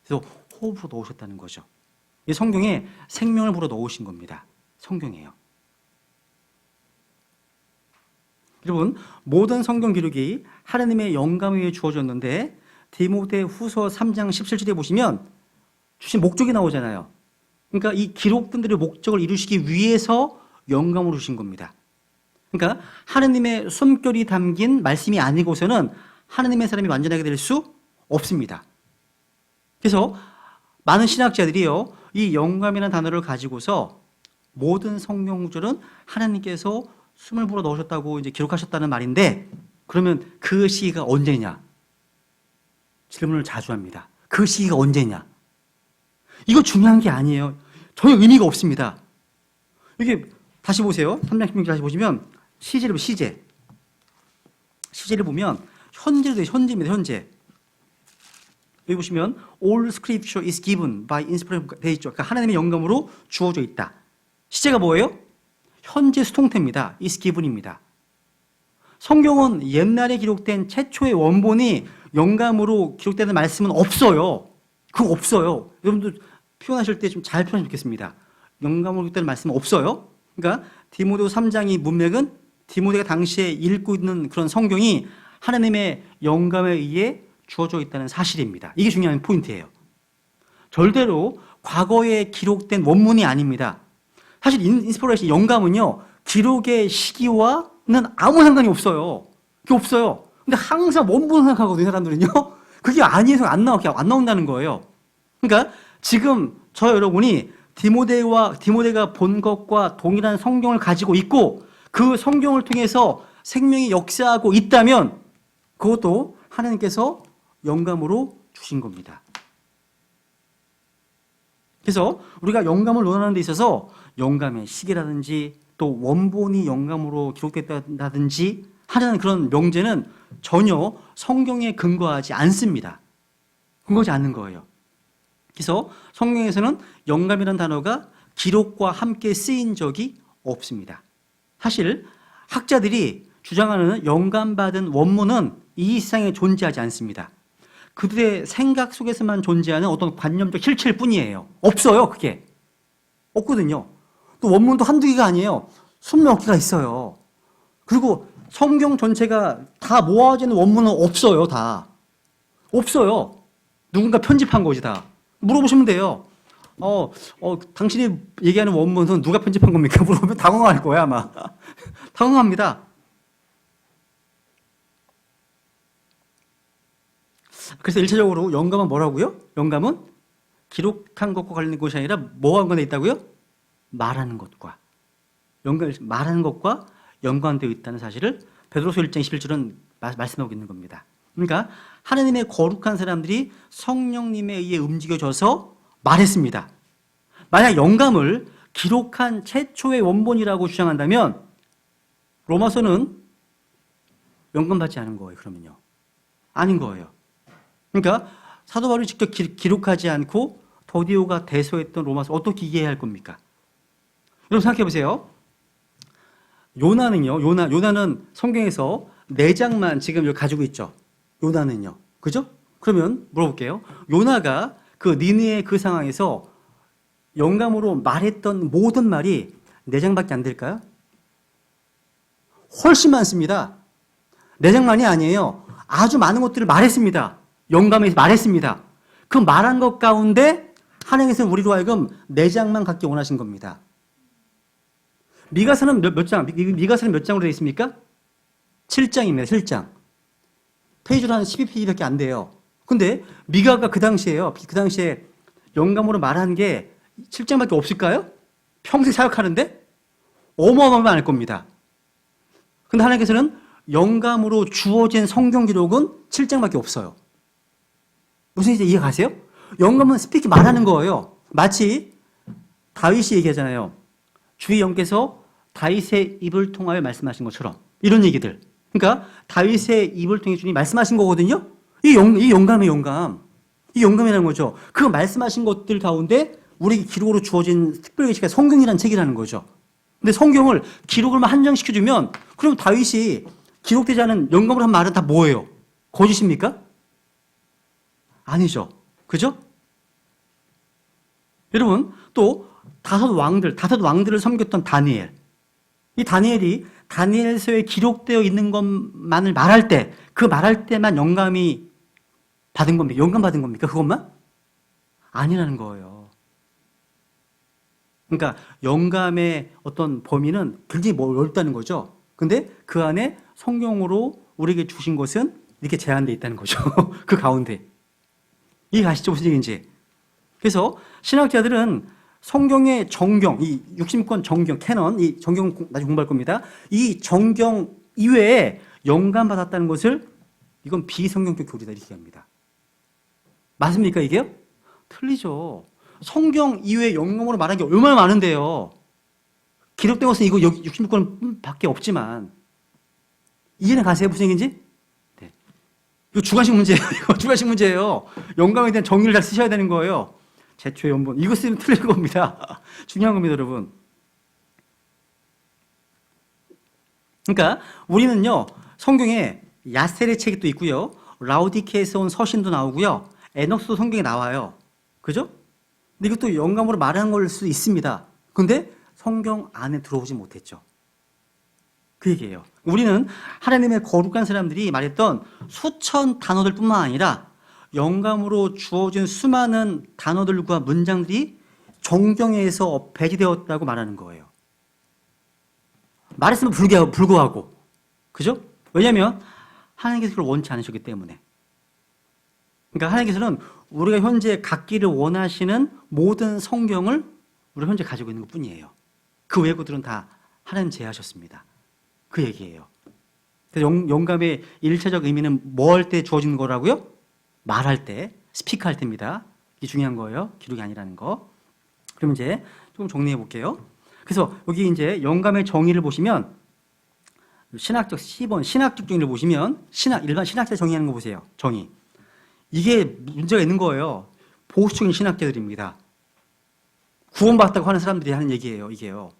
[SPEAKER 1] 그래서 호흡으로 넣으셨다는 거죠. 이 성경에 생명을 불어 넣으신 겁니다. 성경이에요. 여러분, 모든 성경 기록이 하나님의 영감에 의해 주어졌는데 디모데후서 3장 17절에 보시면 주신 목적이 나오잖아요. 그러니까 이 기록들의 목적을 이루시기 위해서 영감으로 주신 겁니다. 그러니까 하나님의 숨결이 담긴 말씀이 아니고서는 하나님의 사람이 완전하게 될 수 없습니다. 그래서 많은 신학자들이요, 이 영감이라는 단어를 가지고서 모든 성경 구절은 하나님께서 숨을 불어 넣으셨다고 이제 기록하셨다는 말인데, 그러면 그 시기가 언제냐? 질문을 자주 합니다. 그 시기가 언제냐? 이거 중요한 게 아니에요. 전혀 의미가 없습니다. 이게 다시 보세요. 3장 16절 다시 보시면 시제를 보면 현재로 돼요. 현재입니다. 현재. 여기 보시면 all scripture is given by inspiration 돼 있죠. 그러니까 하나님의 영감으로 주어져 있다. 시제가 뭐예요? 현재 수동태입니다. is given입니다. 성경은 옛날에 기록된 최초의 원본이 영감으로 기록되는 말씀은 없어요. 그거 없어요. 여러분들 표현하실 때 좀 잘 표현하시면 좋겠습니다. 영감으로 기록되는 말씀은 없어요. 그러니까 디모데 3장의 문맥은 디모데가 당시에 읽고 있는 그런 성경이 하나님의 영감에 의해 주어져 있다는 사실입니다. 이게 중요한 포인트예요. 절대로 과거에 기록된 원문이 아닙니다. 사실 인스피레이션, 영감은요, 기록의 시기와는 아무 상관이 없어요. 그게 없어요. 근데 항상 원문을 생각하거든요, 사람들은요. 그게 아니어서 안 나온다는 거예요. 그러니까 지금 저 여러분이 디모데가 본 것과 동일한 성경을 가지고 있고 그 성경을 통해서 생명이 역사하고 있다면 그것도 하나님께서 영감으로 주신 겁니다. 그래서 우리가 영감을 논하는 데 있어서 영감의 시기라든지 또 원본이 영감으로 기록됐다든지 하는 그런 명제는 전혀 성경에 근거하지 않습니다. 근거하지 않는 거예요. 그래서 성경에서는 영감이라는 단어가 기록과 함께 쓰인 적이 없습니다. 사실 학자들이 주장하는 영감받은 원문은 이 세상에 존재하지 않습니다. 그들의 생각 속에서만 존재하는 어떤 관념적 실체일 뿐이에요. 없어요, 그게. 없거든요. 또 원문도 한두 개가 아니에요. 수몇 개가 있어요. 그리고 성경 전체가 다 모아지는 원문은 없어요, 다. 없어요. 누군가 편집한 것이 다. 물어보시면 돼요. 당신이 얘기하는 원문은 누가 편집한 겁니까? 물어보면 당황할 거야, 아마. 당황합니다. 그래서 일차적으로 영감은 뭐라고요? 영감은 기록한 것과 관련된 것이 아니라 뭐와 연관되어 있다고요? 말하는 것과. 말하는 것과 연관되어 있다는 사실을 베드로서 1장 21절은 말씀하고 있는 겁니다. 그러니까 하나님의 거룩한 사람들이 성령님에 의해 움직여져서 말했습니다. 만약 영감을 기록한 최초의 원본이라고 주장한다면 로마서는 영감받지 않은 거예요. 그러면요. 아닌 거예요. 그러니까 사도 바울이 직접 기록하지 않고 더디오가 대서했던 로마서 어떻게 이해할 겁니까? 여러분 생각해 보세요. 요나는 성경에서 4장만 지금 여기 가지고 있죠. 요나는요. 그죠? 그러면 물어볼게요. 요나가 그 니느의 그 상황에서 영감으로 말했던 모든 말이 4장밖에 안 될까요? 훨씬 많습니다. 4장만이 아니에요. 아주 많은 것들을 말했습니다. 영감에서 말했습니다. 그 말한 것 가운데 하나님께서는 우리로 하여금 4장만 갖기 원하신 겁니다. 미가서는 몇 장? 미가서는 몇 장으로 되어 있습니까? 7장입니다. 7장. 페이지로 한 12페이지밖에 안 돼요. 근데 미가가 그 당시에 영감으로 말한 게 7장밖에 없을까요? 평생 사역하는데 어마어마할 겁니다. 근데 하나님께서는 영감으로 주어진 성경 기록은 7장밖에 없어요. 무슨 이제 이해 가세요? 영감은 스피킹 말하는 거예요. 마치 다윗이 얘기하잖아요. 주의 영께서 다윗의 입을 통하여 말씀하신 것처럼 이런 얘기들. 그러니까 다윗의 입을 통해 주님이 말씀하신 거거든요. 이 영감의 영감. 이 영감이라는 거죠. 그 말씀하신 것들 가운데 우리 기록으로 주어진 특별히 성경이라는 책이라는 거죠. 근데 성경을 기록을만 한정시켜주면 그럼 다윗이 기록되지 않은 영감으로 한 말은 다 뭐예요? 거짓입니까? 아니죠. 그죠? 여러분 또 다섯 왕들을 섬겼던 다니엘. 이 다니엘이 다니엘서에 기록되어 있는 것만을 말할 때, 그 말할 때만 영감이 받은 겁니까? 영감 받은 겁니까? 그것만? 아니라는 거예요. 그러니까 영감의 어떤 범위는 굉장히 넓다는 거죠. 근데 그 안에 성경으로 우리에게 주신 것은 이렇게 제한되어 있다는 거죠. 그 가운데. 이해가시죠? 무슨 얘기인지. 그래서 신학자들은 성경의 정경, 이 60권 정경, 캐넌, 이 정경 나중에 공부할 겁니다. 이 정경 이외에 영감받았다는 것을 이건 비성경적 교리다 이렇게 합니다. 맞습니까 이게요? 틀리죠. 성경 이외에 영감으로 말한 게 얼마나 많은데요. 기록된 것은 이거 여기 66권 밖에 없지만 이해는 가세요? 무슨 얘기인지? 네. 이거 주관식 문제예요. 이거 주관식 문제예요. 영감에 대한 정의를 잘 쓰셔야 되는 거예요. 제초의 원본. 이거 쓰면 틀린 겁니다. 중요한 겁니다, 여러분. 그러니까 우리는요, 성경에 야셀의 책이 또 있고요, 라우디케에서 온 서신도 나오고요, 에녹스도 성경에 나와요. 그죠? 근데 이것도 영감으로 말하는 걸 수도 있습니다. 근데 성경 안에 들어오지 못했죠. 그 얘기예요. 우리는 하나님의 거룩한 사람들이 말했던 수천 단어들 뿐만 아니라 영감으로 주어진 수많은 단어들과 문장들이 정경에서 배제되었다고 말하는 거예요. 말했으면 불구하고. 그죠? 왜냐하면 하나님께서 그걸 원치 않으셨기 때문에. 그러니까 하나님께서는 우리가 현재 갖기를 원하시는 모든 성경을 우리가 현재 가지고 있는 것 뿐이에요. 그 외의 것들은 다 하나님 제하셨습니다. 그 얘기예요. 그래서 영감의 일차적 의미는 뭐 할 때 주어지는 거라고요? 말할 때, 스피크할 때입니다. 이게 중요한 거예요. 기록이 아니라는 거. 그럼 이제 좀 정리해 볼게요. 그래서 여기 이제 영감의 정의를 보시면 신학적 10번 신학적 정의를 보시면 일반 신학자 정의하는 거 보세요. 정의. 이게 문제가 있는 거예요. 보수적인 신학자들입니다. 구원받았다고 하는 사람들이 하는 얘기예요. 이게요.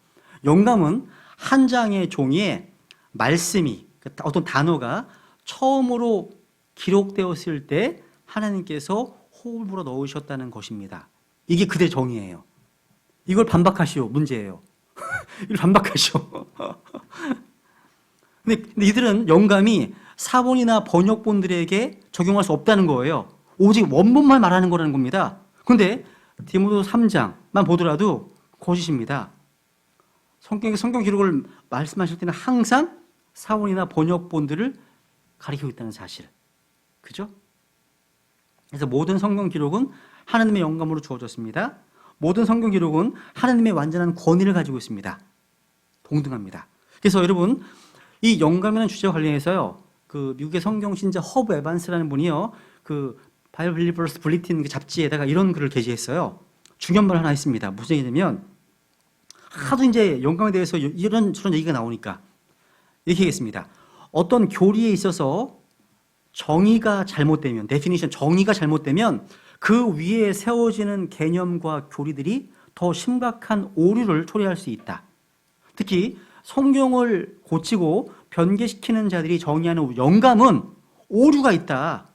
[SPEAKER 1] 영감은 한 장의 종이에 말씀이 어떤 단어가 처음으로 기록되었을 때 하나님께서 호흡을 불어 넣으셨다는 것입니다. 이게 그들의 정의예요. 이걸 반박하시오. 문제예요. 이걸 반박하시오. 근데 이들은 영감이 사본이나 번역본들에게 적용할 수 없다는 거예요. 오직 원본만 말하는 거라는 겁니다. 그런데 디모데 3장만 보더라도 거짓입니다. 성경 기록을 말씀하실 때는 항상 사원이나 번역본들을 가리키고 있다는 사실. 그죠? 그래서 모든 성경 기록은 하나님의 영감으로 주어졌습니다. 모든 성경 기록은 하나님의 완전한 권위를 가지고 있습니다. 동등합니다. 그래서 여러분, 이 영감이라는 주제와 관련해서요, 그 미국의 성경 신자 허브 에반스라는 분이요, 그 바이블 빌리버스 블리틴 잡지에다가 이런 글을 게재했어요. 중요한 말 하나 있습니다. 무슨 얘기냐면, 하도 이제 영감에 대해서 이런 저런 얘기가 나오니까 이렇게 하겠습니다. 어떤 교리에 있어서 정의가 잘못되면, 데피니션 정의가 잘못되면 그 위에 세워지는 개념과 교리들이 더 심각한 오류를 초래할 수 있다. 특히 성경을 고치고 변개시키는 자들이 정의하는 영감은 오류가 있다.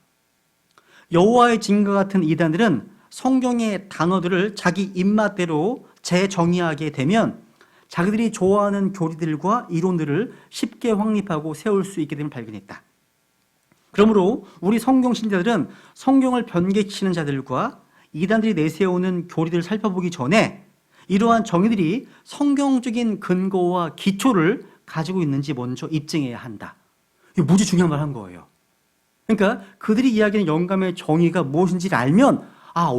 [SPEAKER 1] 여호와의 증거 같은 이단들은 성경의 단어들을 자기 입맛대로 재정의하게 되면 자기들이 좋아하는 교리들과 이론들을 쉽게 확립하고 세울 수 있게 됨을 발견했다. 그러므로 우리 성경 신자들은 성경을 변개시키는 자들과 이단들이 내세우는 교리들을 살펴보기 전에 이러한 정의들이 성경적인 근거와 기초를 가지고 있는지 먼저 입증해야 한다. 이게 무지 중요한 말 한 거예요. 그러니까 그들이 이야기하는 영감의 정의가 무엇인지를 알면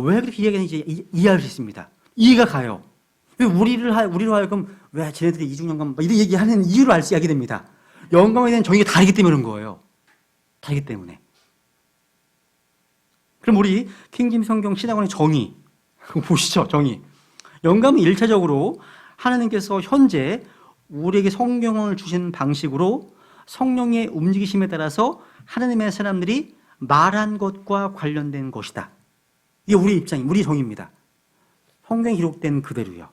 [SPEAKER 1] 왜 그렇게 이야기하는지 이해할 수 있습니다. 이해가 가요. 우리로 하여금 왜 쟤네들이 이중영감 이런 얘기하는 이유를 알게 됩니다. 영감에 대한 정의가 다르기 때문에 그런 거예요. 다르기 때문에. 그럼 우리 킹짐 성경 신학원의 정의 보시죠. 정의. 영감은 1차적으로 하나님께서 현재 우리에게 성경을 주신 방식으로 성령의 움직이심에 따라서 하나님의 사람들이 말한 것과 관련된 것이다. 이게 우리 입장입니다. 우리 정의입니다. 성경에 기록된 그대로요.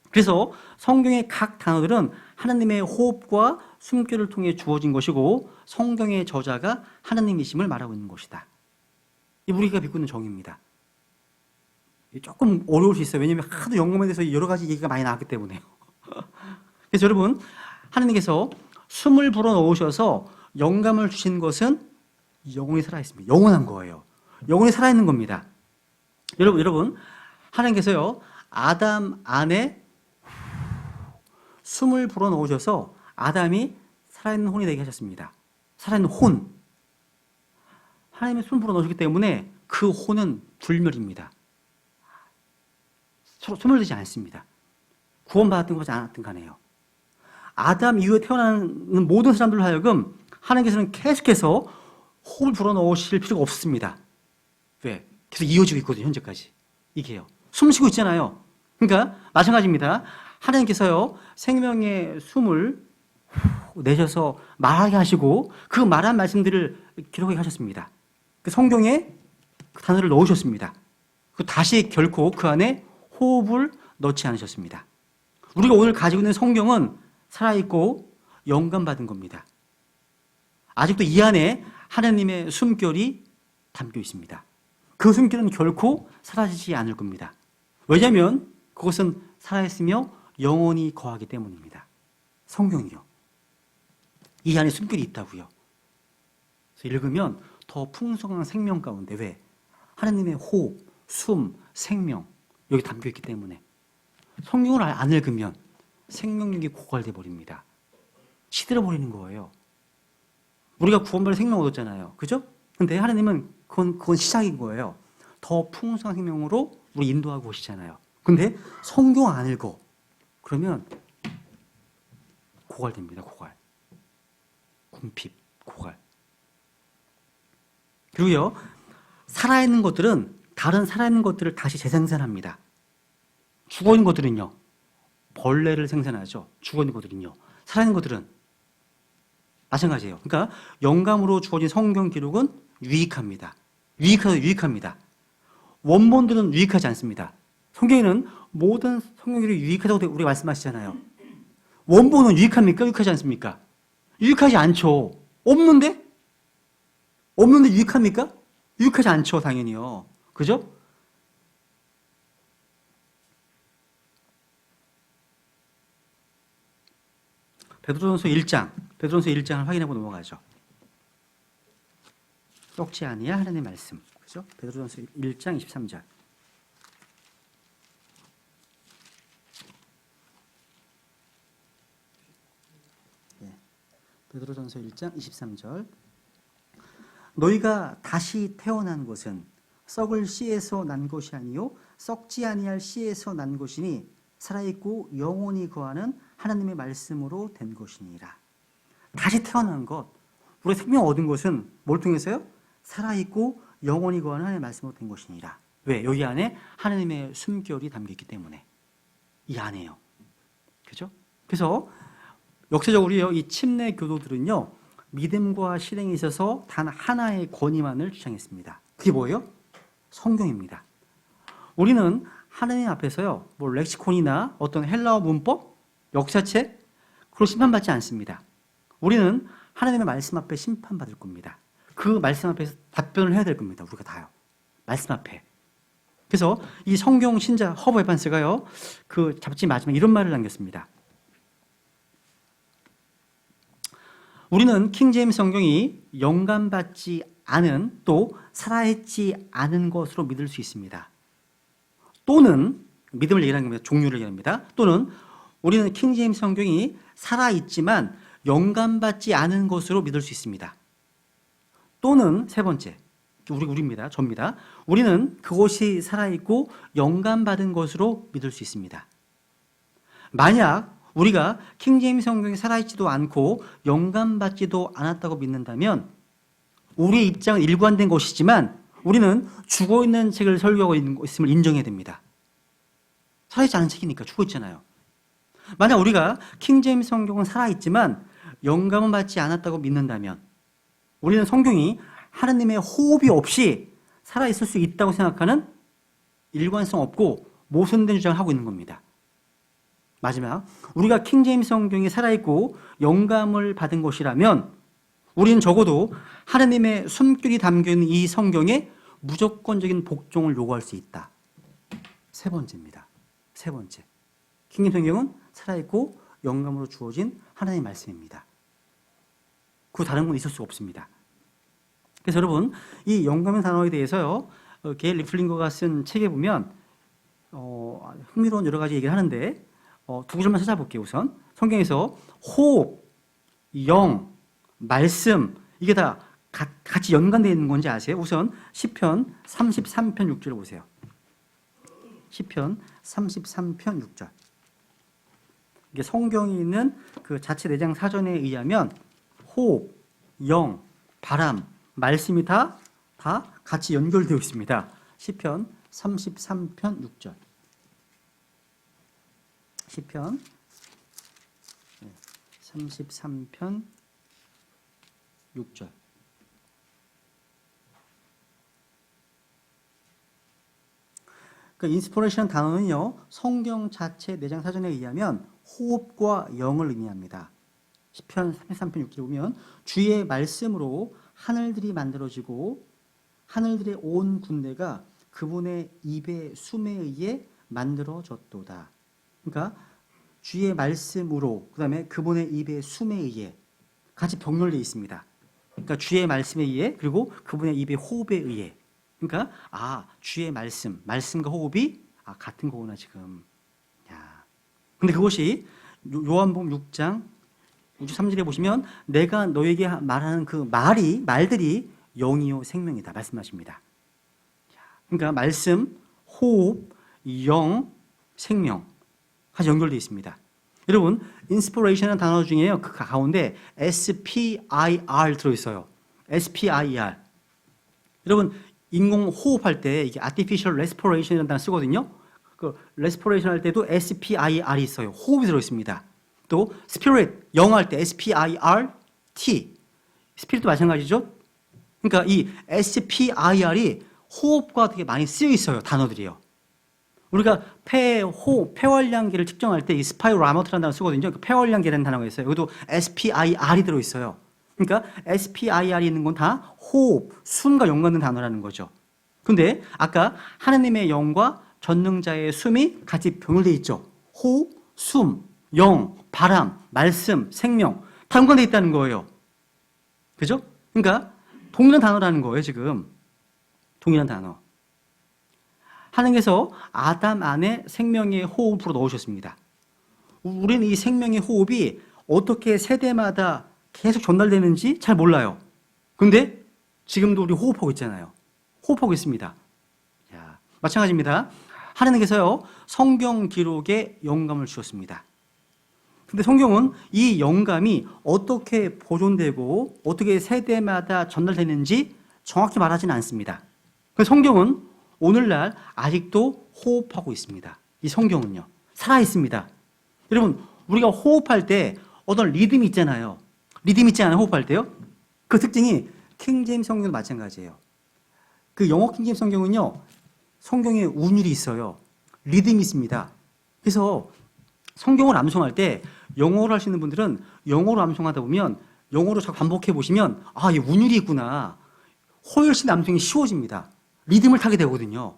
[SPEAKER 1] 그래서 성경의 각 단어들은 하나님의 호흡과 숨결을 통해 주어진 것이고 성경의 저자가 하나님이심을 말하고 있는 것이다. 이 우리가 믿고 있는 정의입니다. 조금 어려울 수 있어요. 왜냐하면 하도 영감에 대해서 여러 가지 얘기가 많이 나왔기 때문에요. 그래서 여러분, 하나님께서 숨을 불어넣으셔서 영감을 주신 것은 영혼이 살아있습니다. 영원한 거예요. 영혼이 살아있는 겁니다. 여러분, 하나님께서요, 아담 안에 숨을 불어넣으셔서 아담이 살아있는 혼이 되게 하셨습니다. 살아있는 혼. 하나님의 숨을 불어넣으셨기 때문에 그 혼은 불멸입니다. 서로 소멸되지 않습니다. 구원받았든 받지 않았든 간에요. 아담 이후에 태어나는 모든 사람들로 하여금 하나님께서는 계속해서 호흡을 불어넣으실 필요가 없습니다. 왜? 계속 이어지고 있거든요, 현재까지. 이게요. 숨 쉬고 있잖아요. 그러니까 마찬가지입니다. 하나님께서요, 생명의 숨을 내셔서 말하게 하시고 그 말한 말씀들을 기록하게 하셨습니다. 그 성경에 그 단어를 넣으셨습니다. 그 다시 결코 그 안에 호흡을 넣지 않으셨습니다. 우리가 오늘 가지고 있는 성경은 살아있고 영감받은 겁니다. 아직도 이 안에 하나님의 숨결이 담겨 있습니다. 그 숨결은 결코 사라지지 않을 겁니다. 왜냐하면 그것은 살아있으며 영원히 거하기 때문입니다. 성경이요. 이 안에 숨결이 있다고요. 그래서 읽으면 더 풍성한 생명 가운데 왜? 하나님의 호흡, 숨, 생명 여기 담겨 있기 때문에 성경을 안 읽으면 생명력이 고갈돼 버립니다. 시들어 버리는 거예요. 우리가 구원받은 생명 얻었잖아요. 그죠? 근데 하나님은 그건 시작인 거예요. 더 풍성한 생명으로 우리 인도하고 오시잖아요. 근데 성경 안 읽어. 그러면 고갈됩니다. 고갈. 궁핍, 고갈. 그리고요, 살아있는 것들은 다른 살아있는 것들을 다시 재생산합니다. 죽어있는 것들은요, 벌레를 생산하죠. 죽어있는 것들은요. 살아있는 것들은 마찬가지예요. 그러니까 영감으로 주어진 성경 기록은 유익합니다. 유익합니다. 원본들은 유익하지 않습니다. 성경에는 모든 성경 기록이 유익하다고 우리가 말씀하시잖아요. 원본은 유익합니까? 유익하지 않습니까? 유익하지 않죠. 없는데 유익합니까? 유익하지 않죠, 당연히요. 그죠? 베드로전서 1장을 확인하고 넘어가죠. 썩지 아니야 하나님의 말씀. 그죠? 베드로전서 1장 23절. 베드로전서 1장 23절. 너희가 다시 태어난 것은 썩을 씨에서 난 것이 아니요 썩지 아니할 씨에서 난 것이니 살아있고 영원히 거하는 하나님의 말씀으로 된 것이니라. 다시 태어난 것, 우리 생명 얻은 것은 뭘 통해서요? 살아있고 영원히 거하는 하나님의 말씀으로 된 것이니라. 왜? 여기 안에 하나님의 숨결이 담겨있기 때문에. 이 안에요. 그죠? 그래서 역사적으로요, 이 침례 교도들은요, 믿음과 실행에 있어서 단 하나의 권위만을 주장했습니다. 그게 뭐예요? 성경입니다. 우리는 하나님 앞에서요, 뭐 렉시콘이나 어떤 헬라어 문법, 역사책, 그걸 심판받지 않습니다. 우리는 하나님의 말씀 앞에 심판받을 겁니다. 그 말씀 앞에서 답변을 해야 될 겁니다. 우리가 다요. 말씀 앞에. 그래서 이 성경 신자 허버 에반스가요, 그 잡지 마지막에 이런 말을 남겼습니다. 우리는 킹제임스 성경이 영감받지 않은 또 살아있지 않은 것으로 믿을 수 있습니다. 또는 믿음을 얘기하는 겁니다. 종류를 얘기합니다. 또는 우리는 킹제임스 성경이 살아있지만 영감받지 않은 것으로 믿을 수 있습니다. 또는 세 번째, 우리입니다. 접니다. 우리는 그것이 살아있고 영감받은 것으로 믿을 수 있습니다. 만약 우리가 킹제임스 성경이 살아있지도 않고 영감받지도 않았다고 믿는다면 우리의 입장은 일관된 것이지만 우리는 죽어있는 책을 설교하고 있음을 인정해야 됩니다. 살아있지 않은 책이니까 죽어있잖아요. 만약 우리가 킹제임스 성경은 살아있지만 영감은 받지 않았다고 믿는다면 우리는 성경이 하나님의 호흡이 없이 살아있을 수 있다고 생각하는 일관성 없고 모순된 주장을 하고 있는 겁니다. 마지막, 우리가 킹제임스 성경이 살아있고 영감을 받은 것이라면 우리는 적어도 하나님의 숨결이 담겨있는 이 성경에 무조건적인 복종을 요구할 수 있다. 세 번째입니다. 세 번째, 킹제임스 성경은 살아있고 영감으로 주어진 하나님의 말씀입니다. 그 다른 건 있을 수가 없습니다. 그래서 여러분, 이 영감의 단어에 대해서요, 게일 리플링거가 쓴 책에 보면 흥미로운 여러 가지 얘기를 하는데 두 구절만 찾아볼게요. 우선 성경에서 호흡, 영, 말씀, 이게 다 같이 연관되어 있는 건지 아세요? 우선 시편 33편 6절을 보세요. 시편 33편 6절. 이게 성경이 있는 그 자체 내장 사전에 의하면 호흡, 영, 바람, 말씀이 다 같이 연결되어 있습니다. 시편 33편 6절. 시편 33편 6절. 그 인스피레이션 단어는요, 성경 자체 내장 사전에 의하면 호흡과 영을 의미합니다. 시편 33편 6절에 보면 주의 말씀으로 하늘들이 만들어지고 하늘들의 온 군대가 그분의 입의 숨에 의해 만들어졌도다. 그러니까 주의 말씀으로, 그 다음에 그분의 입의 숨에 의해 같이 병렬되어 있습니다. 그러니까 주의 말씀에 의해, 그리고 그분의 입의 호흡에 의해. 그러니까 주의 말씀, 말씀과 호흡이 같은 거구나 지금. 근데 그것이 요한복음 6장 3절에 보시면 내가 너에게 말하는 그 말들이 영이요 생명이다 말씀하십니다. 그러니까 말씀, 호흡, 영, 생명 같이 연결되어 있습니다. 여러분, 인스피레이션이라는 단어 중에요, 그 가운데 SPIR 들어있어요. SPIR. 여러분, 인공 호흡할 때 이게 artificial respiration이라는 단어 쓰거든요. 그 respiration 할 때도 SPIR이 있어요. 호흡이 들어있습니다. 또 spirit, 영어 할 때 SPIRT. 스피릿도 마찬가지죠. 그러니까 이 SPIR이 호흡과 되게 많이 쓰여 있어요. 단어들이요. 우리가 폐활량계를 측정할 때 이 스파이로라모트라는 단어 쓰거든요. 그 폐활량계라는 단어가 있어요. 여기도 SPIR이 들어있어요. 그러니까 SPIR이 있는 건 다 호흡, 숨과 연관된 단어라는 거죠. 근데 아까 하나님의 영과 전능자의 숨이 같이 병렬되어 있죠. 호흡, 숨, 영, 바람, 말씀, 생명 다 연관되어 있다는 거예요. 그죠? 그러니까 동일한 단어라는 거예요. 지금 동일한 단어. 하나님께서 아담 안에 생명의 호흡으로 넣으셨습니다. 우리는 이 생명의 호흡이 어떻게 세대마다 계속 전달되는지 잘 몰라요. 근데 지금도 우리 호흡하고 있잖아요. 호흡하고 있습니다. 자, 마찬가지입니다. 하나님께서요, 성경 기록에 영감을 주셨습니다. 근데 성경은 이 영감이 어떻게 보존되고 어떻게 세대마다 전달되는지 정확히 말하지는 않습니다. 그래서 성경은 오늘날 아직도 호흡하고 있습니다. 이 성경은요, 살아있습니다. 여러분, 우리가 호흡할 때 어떤 리듬이 있잖아요. 리듬 있지 않아요? 호흡할 때요? 그 특징이 킹제임스 성경도 마찬가지예요. 그 영어 킹제임스 성경은요, 성경에 운율이 있어요. 리듬이 있습니다. 그래서 성경을 암송할 때 영어로 하시는 분들은 영어로 암송하다 보면 영어로 자꾸 반복해 보시면 아, 이 운율이 있구나. 훨씬 암송이 쉬워집니다. 리듬을 타게 되거든요.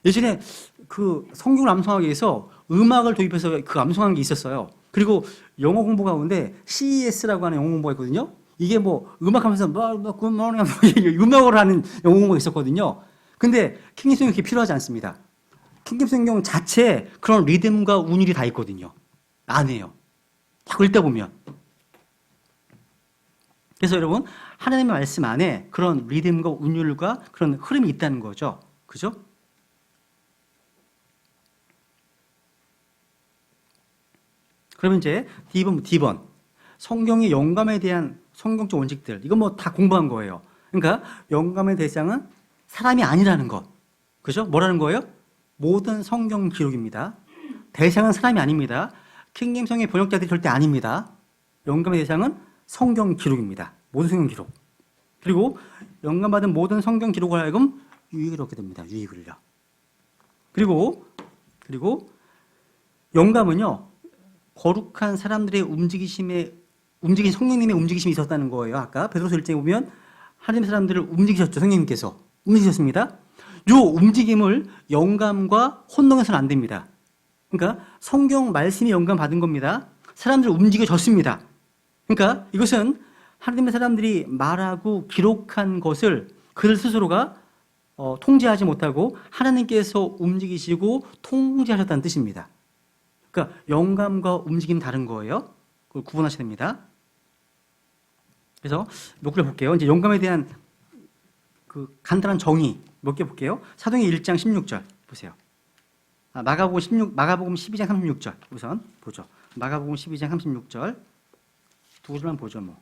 [SPEAKER 1] 예전에 그 성경을 암송하기 위해서 음악을 도입해서 그 암송하는 게 있었어요. 그리고 영어 공부 가운데 CES라고 하는 영어 공부가 있거든요. 이게 뭐 음악하면서 음악으로 하는 영어 공부가 있었거든요. 근데 킹제임스 성경이 그렇게 필요하지 않습니다. 킹제임스 성경 자체에 그런 리듬과 운율이 다 있거든요. 안에요. 자꾸 읽다 보면. 그래서 여러분, 하나님의 말씀 안에 그런 리듬과 운율과 그런 흐름이 있다는 거죠. 그죠? 그러면 이제 D번. 성경의 영감에 대한 성경적 원칙들. 이건 뭐 다 공부한 거예요. 그러니까 영감의 대상은 사람이 아니라는 것. 그죠? 뭐라는 거예요? 모든 성경 기록입니다. 대상은 사람이 아닙니다. 킹제임스 성경의 번역자들이 절대 아닙니다. 영감의 대상은 성경 기록입니다. 모든 성경 기록. 그리고 영감받은 모든 성경 기록을 하여금 유익을 얻게 됩니다. 유익을요. 그리고 영감은요, 거룩한 사람들의 움직이신 성령님의 움직이심이 있었다는 거예요. 아까 베드로서 1장에 보면 하나님의 사람들을 움직이셨죠. 성령님께서 움직이셨습니다. 이 움직임을 영감과 혼동해서는 안 됩니다. 그러니까 성경 말씀이 영감 받은 겁니다. 사람들 움직여졌습니다. 그러니까 이것은 하나님의 사람들이 말하고 기록한 것을 그들 스스로가 통제하지 못하고 하나님께서 움직이시고 통제하셨다는 뜻입니다. 그러니까 영감과 움직임 다른 거예요. 그걸 구분하셔야 됩니다. 그래서 몇 개 볼게요. 이제 영감에 대한 그 간단한 정의 몇 개 볼게요. 사도행전 1장 16절 보세요. 마가복음 12장 36절 우선 보죠. 마가복음 12장 36절 두 줄만 보죠 뭐.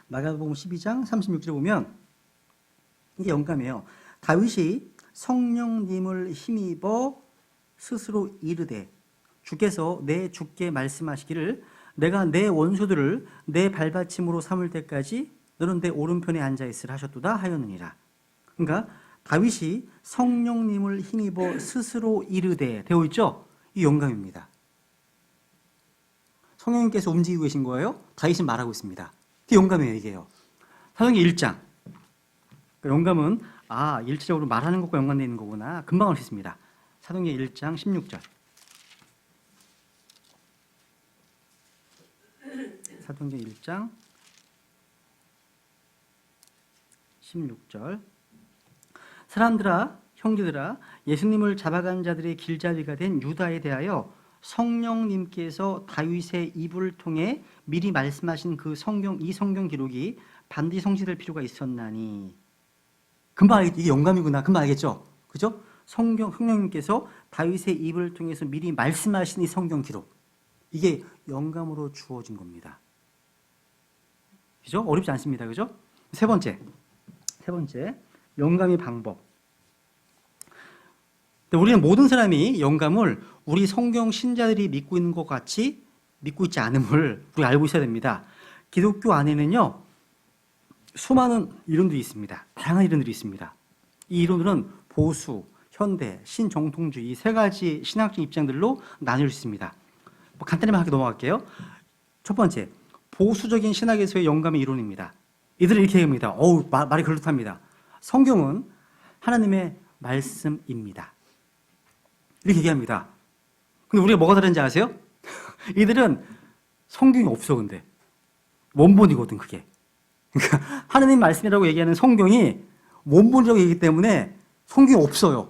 [SPEAKER 1] 마가복음 12장 36절에 보면 이게 영감이에요. 다윗이 성령님을 힘입어 스스로 이르되 주께서 내 주께 말씀하시기를 내가 내 원수들을 내 발받침으로 삼을 때까지 너는 내 오른편에 앉아있으라 하셨도다 하였느니라. 그러니까 다윗이 성령님을 힘입어 스스로 이르되 되어 있죠? 이 영감입니다. 성령님께서 움직이고 계신 거예요. 다윗은 말하고 있습니다. 이게 영감이에요. 이게요. 사도행전 1장. 영감은 일차적으로 말하는 것과 연관되어 있는 거구나. 금방 알 수 있습니다. 사도행전 1장 16절. 사도행전 1장 16절. 사람들아 형제들아 예수님을 잡아간 자들의 길잡이가 된 유다에 대하여 성령님께서 다윗의 입을 통해 미리 말씀하신 이 성경 기록이 반드시 성취될 필요가 있었나니. 금방 알겠죠? 이게 영감이구나. 금방 알겠죠? 그죠? 성령님께서 다윗의 입을 통해서 미리 말씀하신 이 성경 기록. 이게 영감으로 주어진 겁니다. 그죠? 어렵지 않습니다. 그죠? 세 번째, 영감의 방법. 우리는 모든 사람이 영감을 우리 성경 신자들이 믿고 있는 것 같이 믿고 있지 않음을 우리가 알고 있어야 됩니다. 기독교 안에는요, 수많은 이론들이 있습니다. 다양한 이론들이 있습니다. 이 이론들은 보수, 현대, 신정통주의 세 가지 신학적 입장들로 나눌 수 있습니다. 간단히만 하게 넘어갈게요. 첫 번째, 보수적인 신학에서의 영감의 이론입니다. 이들은 이렇게 얘기합니다. 말이 그렇답니다. 성경은 하나님의 말씀입니다. 이렇게 얘기합니다. 근데 우리가 뭐가 다른지 아세요? 이들은 성경이 없어, 근데. 원본이거든, 그게. 그러니까 하나님 말씀이라고 얘기하는 성경이 원본이라고 얘기하기 때문에 성경이 없어요.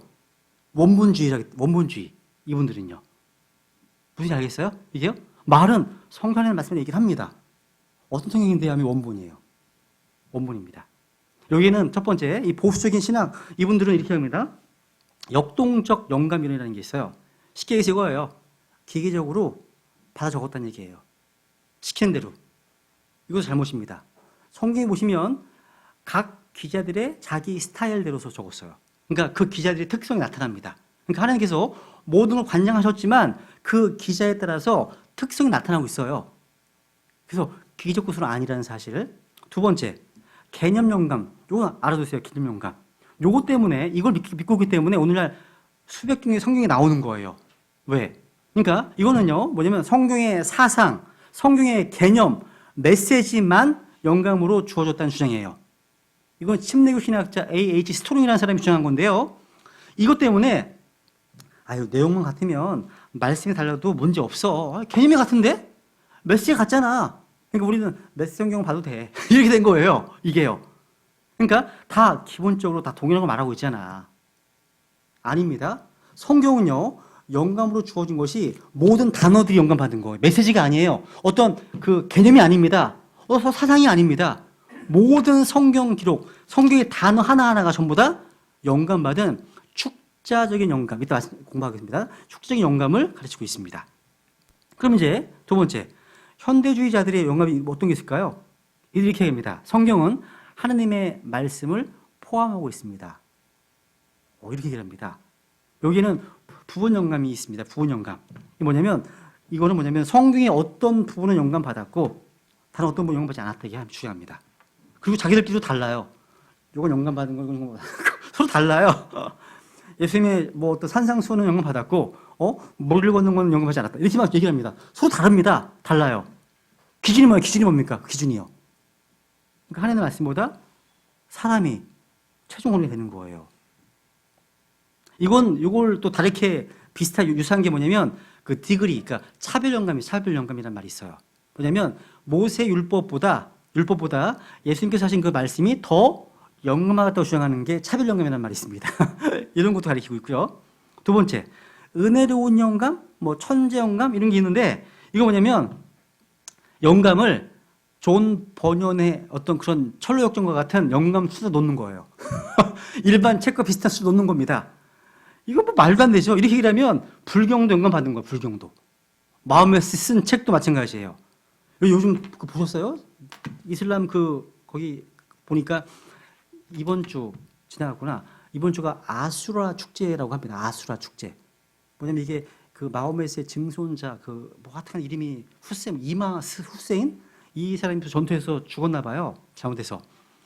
[SPEAKER 1] 원본주의. 이분들은요. 무슨 알겠어요? 이게요? 말은 성경의 말씀을 얘기를 합니다. 어떤 성경인데요? 하면 원본이에요. 원본입니다. 여기는 첫 번째, 이 보수적인 신학, 이분들은 이렇게 합니다. 역동적 영감이론이라는 게 있어요. 쉽게 얘기해서 이거예요. 기계적으로 받아 적었다는 얘기예요. 시키는 대로. 이거 잘못입니다. 성경에 보시면 각 기자들의 자기 스타일대로 적었어요. 그러니까 그 기자들의 특성이 나타납니다. 그러니까 하나님께서 모든 걸 관장하셨지만 그 기자에 따라서 특성이 나타나고 있어요. 그래서 기계적 구술은 아니라는 사실. 두 번째, 개념 영감. 이거 알아두세요. 개념 영감. 요거 때문에 이걸 믿고 있기 때문에 오늘날 수백 종의 성경이 나오는 거예요. 왜? 그러니까 이거는요. 뭐냐면 성경의 사상, 성경의 개념, 메시지만 영감으로 주어졌다는 주장이에요. 이건 침례교 신학자 A.H. 스토링이라는 사람이 주장한 건데요. 이것 때문에 내용만 같으면 말씀이 달라도 문제 없어. 개념이 같은데? 메시지가 같잖아. 그러니까 우리는 메시지 성경을 봐도 돼. 이렇게 된 거예요. 이게요. 그러니까 다 기본적으로 다 동일한 걸 말하고 있잖아. 아닙니다. 성경은요. 영감으로 주어진 것이 모든 단어들이 영감받은 거예요. 메시지가 아니에요. 어떤 그 개념이 아닙니다. 사상이 아닙니다. 모든 성경 기록, 성경의 단어 하나하나가 전부 다 영감받은 축자적인 영감, 이따 공부하겠습니다. 축자적인 영감을 가르치고 있습니다. 그럼 이제 두 번째, 현대주의자들의 영감이 어떤 게 있을까요? 이렇게 합니다. 성경은 하나님의 말씀을 포함하고 있습니다. 이렇게 얘기를 합니다. 여기는 부분 영감이 있습니다. 부분 영감. 이거는 뭐냐면 성경의 어떤 부분은 영감받았고 다른 어떤 부분은 영감받지 않았다. 이게 중요합니다. 그리고 자기들끼리도 달라요. 이건 영감받은 거, 이건 영감받은 거. 서로 달라요. 예수님의 뭐 어떤 산상수훈은 영감받았고, 머리를 걷는 건 영감받지 않았다. 이렇게 막 얘기를 합니다. 서로 다릅니다. 달라요. 기준이 뭐예요? 기준이 뭡니까? 그 기준이요. 그러니까 하나님의 말씀보다 사람이 최종원이 되는 거예요. 이걸 또 다르게 유사한 게 뭐냐면 그 디그리, 그러니까 차별영감이란 말이 있어요. 뭐냐면 모세 율법보다 예수님께서 하신 그 말씀이 더 영감하다고 주장하는 게 차별영감이라는 말이 있습니다. 이런 것도 가리키고 있고요. 두 번째, 은혜로운 영감, 뭐 천재영감 이런 게 있는데 이거 뭐냐면 영감을 존 버년의 어떤 그런 철로역정과 같은 영감 수다 놓는 거예요. 일반 책과 비슷한 수다 놓는 겁니다. 이거 뭐 말도 안 되죠. 이렇게 얘기하면 불경도 영감 받는 거예요. 불경도. 마음메스 쓴 책도 마찬가지예요. 요즘 그거 보셨어요? 이슬람 거기 보니까 이번 주 지나갔구나. 이번 주가 아수라 축제라고 합니다. 아수라 축제. 뭐냐면 이게 그 마호메스의 증손자 뭐 하여튼 이름이 후세인 이 사람이 전투에서 죽었나 봐요. 잘못해서.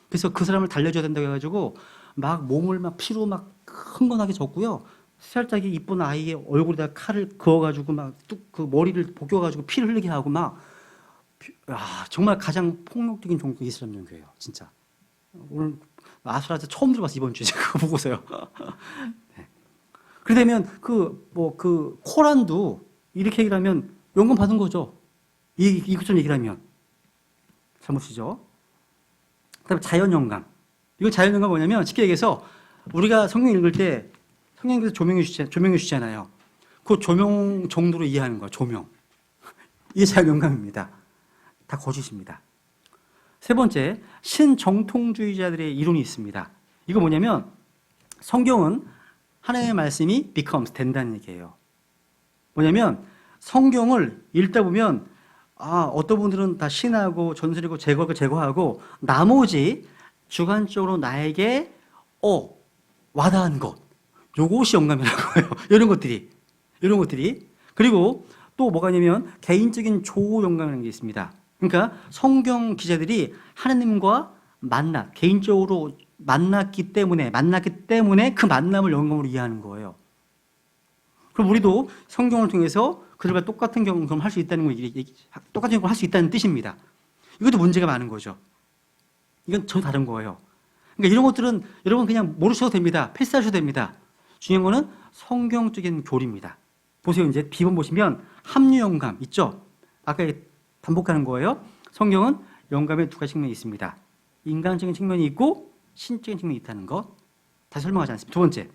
[SPEAKER 1] 그래서 그 사람을 달래줘야 된다고 해가지고 막 몸을 막 피로 막 흥건하게 졌고요. 살짝이 이쁜 아이의 얼굴에다 칼을 그어가지고 막 뚝 그 머리를 벗겨가지고 피를 흘리게 하고 막 정말 가장 폭력적인 종교 이슬람 종교예요. 진짜. 오늘 아수라한테 처음 들어봤어 이번 주에 그거 보고서요. 네. 그러면 그 코란도 이렇게 얘기를 하면 영감 받은 거죠. 이것처럼 얘기를 하면 잘못이죠. 그다음에 자연영감. 이거 자연영감 뭐냐면 쉽게 얘기해서 우리가 성경 읽을 때 성경에서 조명해 주잖아요. 그 조명 정도로 이해하는 거예요. 조명. 이게 자연영감입니다. 다 거짓입니다. 세 번째, 신정통주의자들의 이론이 있습니다. 이거 뭐냐면 성경은 하나님의 말씀이 becomes 된다는 얘기예요. 뭐냐면 성경을 읽다 보면 어떤 분들은 다 신하고 전설이고 제거하고 나머지 주관적으로 나에게 와닿은 것 요것이 영감이라고 해요. 이런 것들이 그리고 또 뭐가 있냐면 개인적인 조호 영감이라는 게 있습니다. 그러니까 성경 기자들이 하나님과 개인적으로 만났기 때문에 그 만남을 영감으로 이해하는 거예요. 그럼 우리도 성경을 통해서 그들과 똑같은 경험을 할 수 있다는 똑같은 경험을 할 수 있다는 뜻입니다. 이것도 문제가 많은 거죠. 이건 전혀 다른 거예요. 그러니까 이런 것들은 여러분 그냥 모르셔도 됩니다. 패스하셔도 됩니다. 중요한 거는 성경적인 교리입니다. 보세요. 이제 B번 보시면 합류 영감 있죠? 아까 반복하는 거예요. 성경은 영감의 두 가지 측면이 있습니다. 인간적인 측면이 있고 신적인 측면이 있다는 것. 다시 설명하지 않습니다. 두 번째,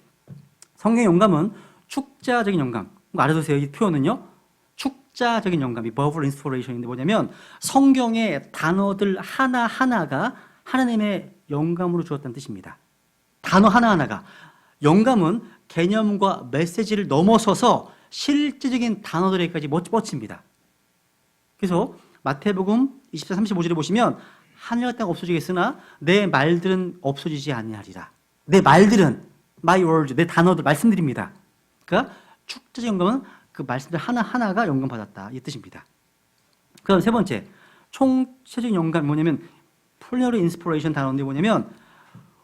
[SPEAKER 1] 성경의 영감은 축자적인 영감. 알아두세요. 이 표현은요. 축자적인 영감, 이 verbal inspiration인데 뭐냐면 성경의 단어들 하나하나가 하나님의 영감으로 주었다는 뜻입니다. 단어 하나하나가. 영감은 개념과 메시지를 넘어서서 실제적인 단어들에까지 뻗칩니다. 그래서 마태복음 24, 35절에 보시면 하늘과 땅 없어지겠으나 내 말들은 없어지지 아니하리라. 내 말들은 my words, 내 단어들, 말씀드립니다. 그러니까 축자적 영감은 그 말씀들 하나하나가 영감받았다 이 뜻입니다. 그다음 세 번째, 총체적 영감이 뭐냐면 plenary inspiration 단어인데 뭐냐면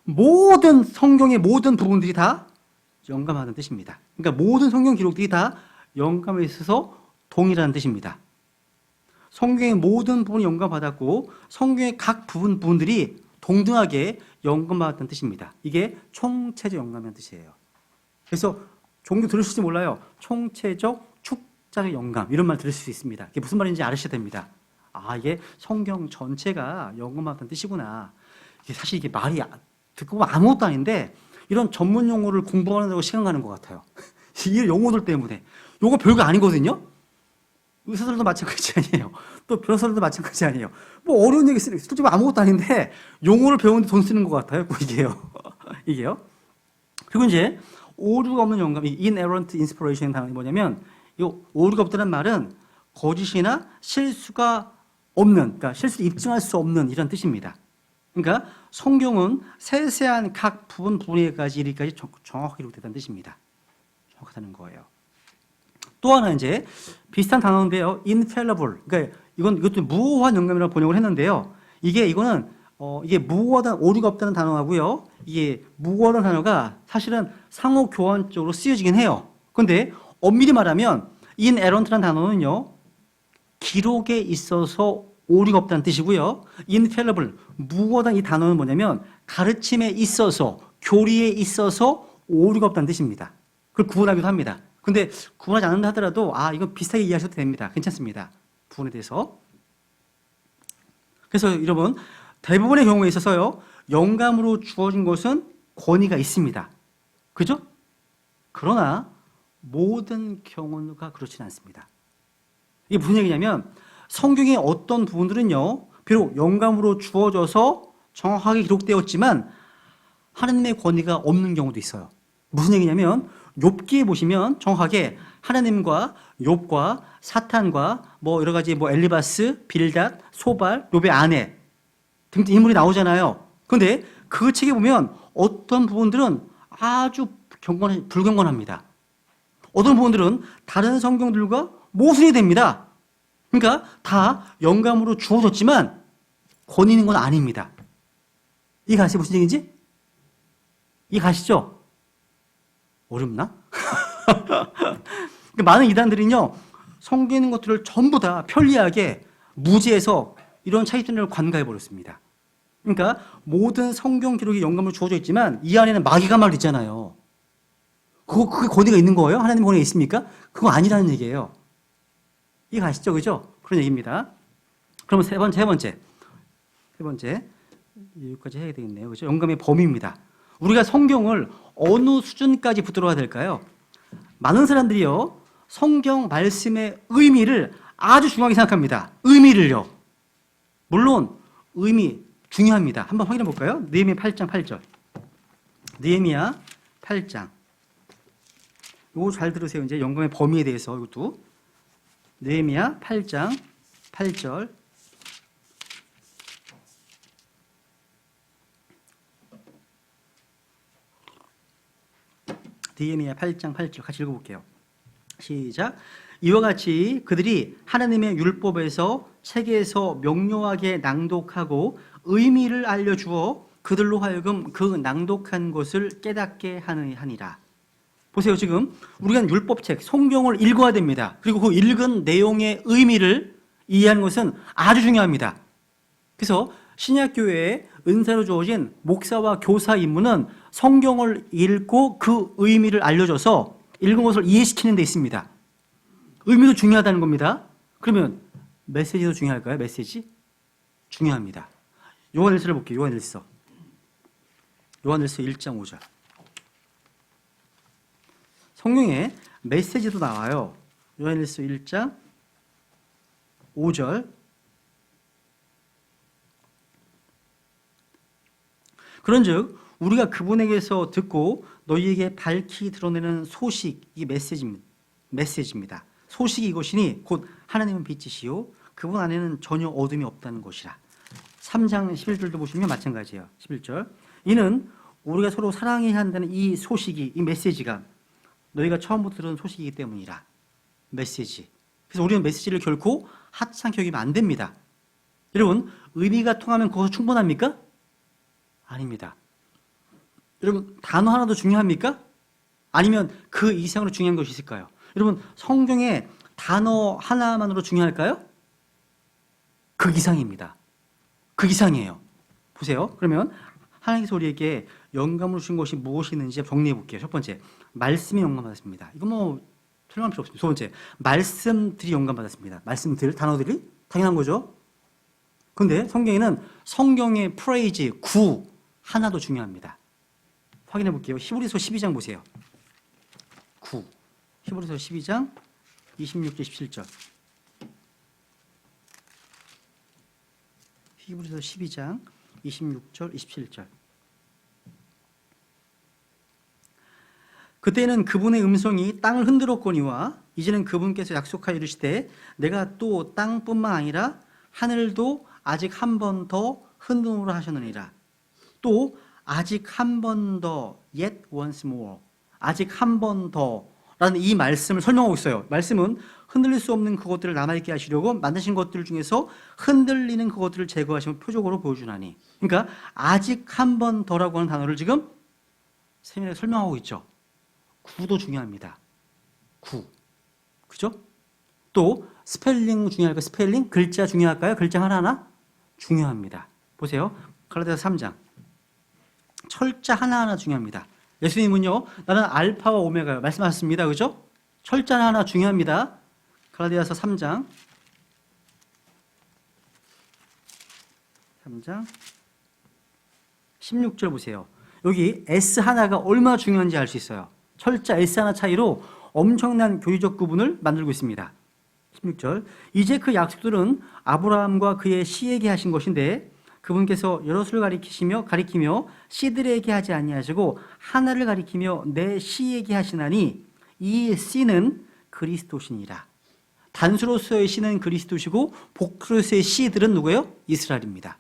[SPEAKER 1] 모든 성경의 모든 부분들이 다 영감하는 뜻입니다. 그러니까 모든 성경 기록들이 다 영감에 있어서 동일한 뜻입니다. 성경의 모든 부분이 영감받았고 성경의 각 부분들이 동등하게 영감받았다는 뜻입니다. 이게 총체적 영감이라는 뜻이에요. 그래서 종교 들으실지 몰라요. 총체적, 축자적 영감 이런 말 들을 수 있습니다. 이게 무슨 말인지 알으셔야 됩니다. 아, 이게 성경 전체가 영감받았다는 뜻이구나. 이게 사실 이게 말이 듣고 보면 아무것도 아닌데 이런 전문 용어를 공부하는다고 시간 가는 것 같아요. 이 용어들 때문에. 요거 별거 아니거든요. 의사들도 마찬가지 아니에요. 또 변호사들도 마찬가지 아니에요. 뭐 어려운 얘기 쓰는, 솔직히 아무것도 아닌데 용어를 배우는데 돈 쓰는 것 같아요. 이게요. 이게요. 그리고 이제 오류가 없는 영감, 이 inerrant inspiration 단어이 뭐냐면 이 오류가 없다는 말은 거짓이나 실수가 없는, 그러니까 실수 입증할 수 없는 이런 뜻입니다. 그러니까 성경은 세세한 각 부분에까지 이리까지 정확하게 기록됐다는 뜻입니다. 정확하다는 거예요. 또 하나 이제 비슷한 단어인데요. infallible. 그러니까 이것도 무오한 영감이라고 번역을 했는데요. 이거는 이게 무오하다는 오류가 없다는 단어하고요. 이게 무오하다는 단어가 사실은 상호 교환적으로 쓰여지긴 해요. 그런데 엄밀히 말하면 inerrant라는 단어는요. 기록에 있어서 오류가 없다는 뜻이고요. infallible, 무오하다는 이 단어는 뭐냐면 가르침에 있어서 교리에 있어서 오류가 없다는 뜻입니다. 그걸 구분하기도 합니다. 근데 구분하지 않는다 하더라도 이건 비슷하게 이해하셔도 됩니다. 괜찮습니다. 부분에 대해서. 그래서 여러분 대부분의 경우에 있어서요. 영감으로 주어진 것은 권위가 있습니다. 그죠? 그러나 모든 경우가 그렇지는 않습니다. 이게 무슨 얘기냐면 성경의 어떤 부분들은요. 비록 영감으로 주어져서 정확하게 기록되었지만 하나님의 권위가 없는 경우도 있어요. 무슨 얘기냐면 욥기에 보시면 정확하게 하나님과 욥과 사탄과 뭐 여러 가지 뭐 엘리바스, 빌닷, 소발, 욥의 아내 등등 인물이 나오잖아요. 그런데 그 책에 보면 어떤 부분들은 아주 불경건합니다. 어떤 부분들은 다른 성경들과 모순이 됩니다. 그러니까 다 영감으로 주어졌지만 권위 있는 건 아닙니다. 이해 가시죠? 무슨 얘기인지? 이해 가시죠? 어렵나? 많은 이단들은요, 성경에 있는 것들을 전부 다 편리하게 무지해서 이런 차이점을 관가해버렸습니다. 그러니까 모든 성경 기록이 영감으로 주어져 있지만 이 안에는 마귀가 말 있잖아요. 그게 권위가 있는 거예요? 하나님 권위가 있습니까? 그거 아니라는 얘기예요. 이해 가시죠? 그죠? 그런 얘기입니다. 그러면 세 번째. 여기까지 해야 되겠네요. 그죠? 영감의 범위입니다. 우리가 성경을 어느 수준까지 붙들어야 될까요? 많은 사람들이요, 성경 말씀의 의미를 아주 중요하게 생각합니다. 의미를요. 물론, 의미 중요합니다. 한번 확인해 볼까요? 느헤미야 8장 8절. 느헤미야 8장. 이거 잘 들으세요. 이제 영감의 범위에 대해서 이것도. 느헤미야 8장 8절. 느헤미야 8장 8절 같이 읽어볼게요. 시작. 이와 같이 그들이 하나님의 율법에서 책에서 명료하게 낭독하고 의미를 알려주어 그들로 하여금 그 낭독한 것을 깨닫게 하니라. 보세요. 지금 우리가 율법책, 성경을 읽어야 됩니다. 그리고 그 읽은 내용의 의미를 이해하는 것은 아주 중요합니다. 그래서 신약교회에 은사로 주어진 목사와 교사 임무는 성경을 읽고 그 의미를 알려줘서 읽은 것을 이해시키는 데 있습니다. 의미도 중요하다는 겁니다. 그러면 메시지도 중요할까요? 메시지? 중요합니다. 요한일서를 볼게요. 요한일서 1장 5절. 성경에 메시지도 나와요. 요한일서 1장 5절. 그런즉 우리가 그분에게서 듣고 너희에게 밝히 드러내는 소식이 메시지입니다. 소식이 이것이니 곧 하나님은 빛이시요 그분 안에는 전혀 어둠이 없다는 것이라. 3장 11절도 보시면 마찬가지예요. 11절. 이는 우리가 서로 사랑해야 한다는 이 소식이, 이 메시지가 너희가 처음부터 들은 소식이기 때문이라. 메시지. 그래서 우리는 메시지를 결코 하찮게 여기면 안 됩니다. 여러분, 의미가 통하면 그것은 충분합니까? 아닙니다. 여러분, 단어 하나도 중요합니까? 아니면 그 이상으로 중요한 것이 있을까요? 여러분, 성경에 단어 하나만으로 중요할까요? 그 이상입니다. 그 이상이에요. 보세요. 그러면 하나님께서 우리에게 영감을 주신 것이 무엇이 있는지 정리해 볼게요. 첫 번째, 말씀이 영감받았습니다. 이거 뭐 설명할 필요 없습니다. 두 번째, 말씀들이 영감받았습니다. 말씀들, 단어들이 당연한 거죠. 그런데 성경에는 성경의 프레이즈, 구 하나도 중요합니다. 확인해 볼게요. 히브리서 12장 보세요. 구. 히브리서 12장 26절 17절. 히브리서 12장 26절 27절. 그때는 그분의 음성이 땅을 흔들었거니와 이제는 그분께서 약속하여 이르시되 내가 또 땅뿐만 아니라 하늘도 아직 한 번 더 흔들으라 하셨느니라. 또 아직 한 번 더 yet once more, 아직 한 번 더라는 이 말씀을 설명하고 있어요. 말씀은 흔들릴 수 없는 그것들을 남아있게 하시려고 만드신 것들 중에서 흔들리는 그것들을 제거하시면 표적으로 보여주나니. 그러니까 아직 한 번 더라고 하는 단어를 지금 세밀하게 설명하고 있죠. 구도 중요합니다. 구. 그죠? 또 스펠링 중요할까요? 스펠링? 글자 중요할까요? 글자 하나하나? 중요합니다. 보세요. 갈라디아서 3장. 철자 하나하나 중요합니다. 예수님은요, 나는 알파와 오메가요. 말씀하셨습니다. 그죠? 철자 하나 중요합니다. 갈라디아서 3장 16절 보세요. 여기 S 하나가 얼마나 중요한지 알 수 있어요. 철자 S 하나 차이로 엄청난 교리적 구분을 만들고 있습니다. 16절. 이제 그 약속들은 아브라함과 그의 씨에게 하신 것인데 그분께서 여럿을 가리키며 씨들에게 하지 아니하시고 하나를 가리키며 내 씨에게 하시나니 이 씨는 그리스도시니라. 단수로서의 씨는 그리스도시고 복수로서의 씨들은 누구예요? 이스라엘입니다.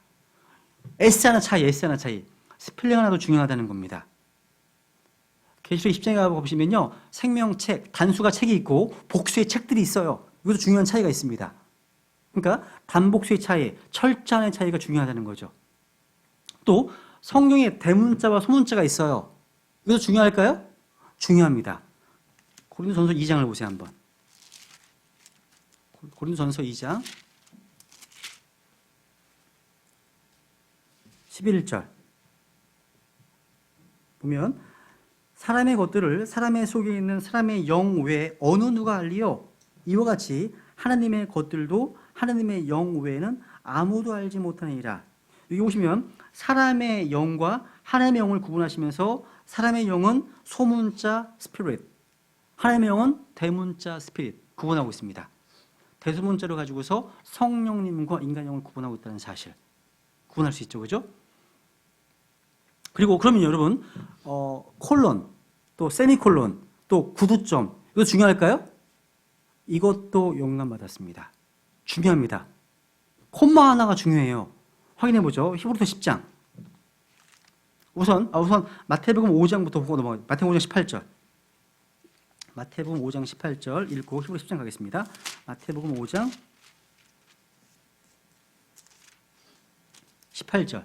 [SPEAKER 1] S 하나 차이, S 하나 차이. 스펠링 하나도 중요하다는 겁니다. 계시록 20장에 가보시면요, 생명책, 단수가 책이 있고 복수의 책들이 있어요. 이것도 중요한 차이가 있습니다. 그러니까 단복수의 차이, 철자의 차이가 중요하다는 거죠. 또 성경에 대문자와 소문자가 있어요. 이것도 중요할까요? 중요합니다. 고린도전서 2장을 보세요 한번. 고린도전서 2장 11절 보면 사람의 것들을 사람의 속에 있는 사람의 영 외에 어느 누가 알리요? 이와 같이 하나님의 것들도 하나님의 영 외에는 아무도 알지 못하니라. 여기 보시면 사람의 영과 하나님의 영을 구분하시면서 사람의 영은 소문자 스피릿, 하나님의 영은 대문자 스피릿 구분하고 있습니다. 대소문자를 가지고서 성령님과 인간 영을 구분하고 있다는 사실 구분할 수 있죠, 그죠? 그리고 그러면 여러분 콜론, 또 세미콜론, 또 구두점 이거 중요할까요? 이것도 영감받았습니다. 중요합니다. 콤마 하나가 중요해요. 확인해 보죠. 히브리서 10장. 우선 마태복음 5장부터 보고 넘어가요. 마태복음 5장 18절. 마태복음 5장 18절 읽고 히브리서 10장 가겠습니다. 마태복음 5장 18절.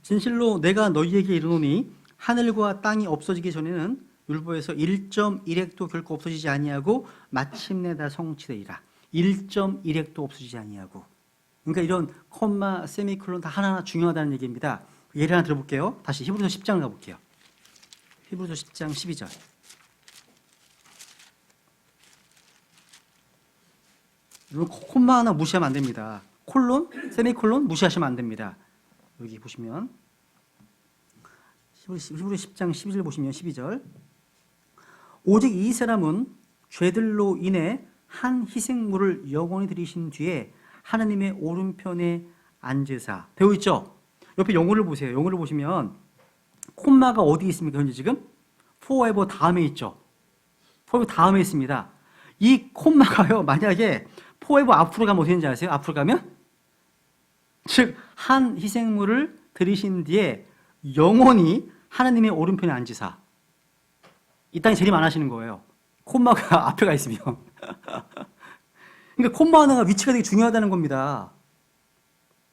[SPEAKER 1] 진실로 내가 너희에게 이르노니 하늘과 땅이 없어지기 전에는 율법에서 1.1획도 결코 없어지지 아니하고 마침내 다 성취되리라. 1.1획도 없어지지 아니하고. 그러니까 이런 콤마, 세미콜론 다 하나하나 중요하다는 얘기입니다. 예를 하나 들어볼게요. 다시 히브리서 10장 가볼게요. 히브리서 10장 12절. 콤마 하나 무시하면 안 됩니다. 콜론, 세미콜론 무시하시면 안 됩니다. 여기 보시면 히브리 10장 12절 보시면 12절. 오직 이 사람은 죄들로 인해 한 희생물을 영원히 드리신 뒤에 하나님의 오른편에 앉으사. 되어 있죠? 옆에 영어를 보세요. 영어를 보시면 콤마가 어디 있습니까? 현재 지금? forever 다음에 있죠? forever 다음에 있습니다. 이 콤마가요, 만약에 forever 앞으로 가면 어떻게 되는지 아세요? 앞으로 가면? 즉, 한 희생물을 드리신 뒤에 영원히 하나님의 오른편에 앉으사. 이 땅에 재림 안 하시는 거예요. 콤마가 앞에 가 있으면. 그러니까 콤마 하나가 위치가 되게 중요하다는 겁니다.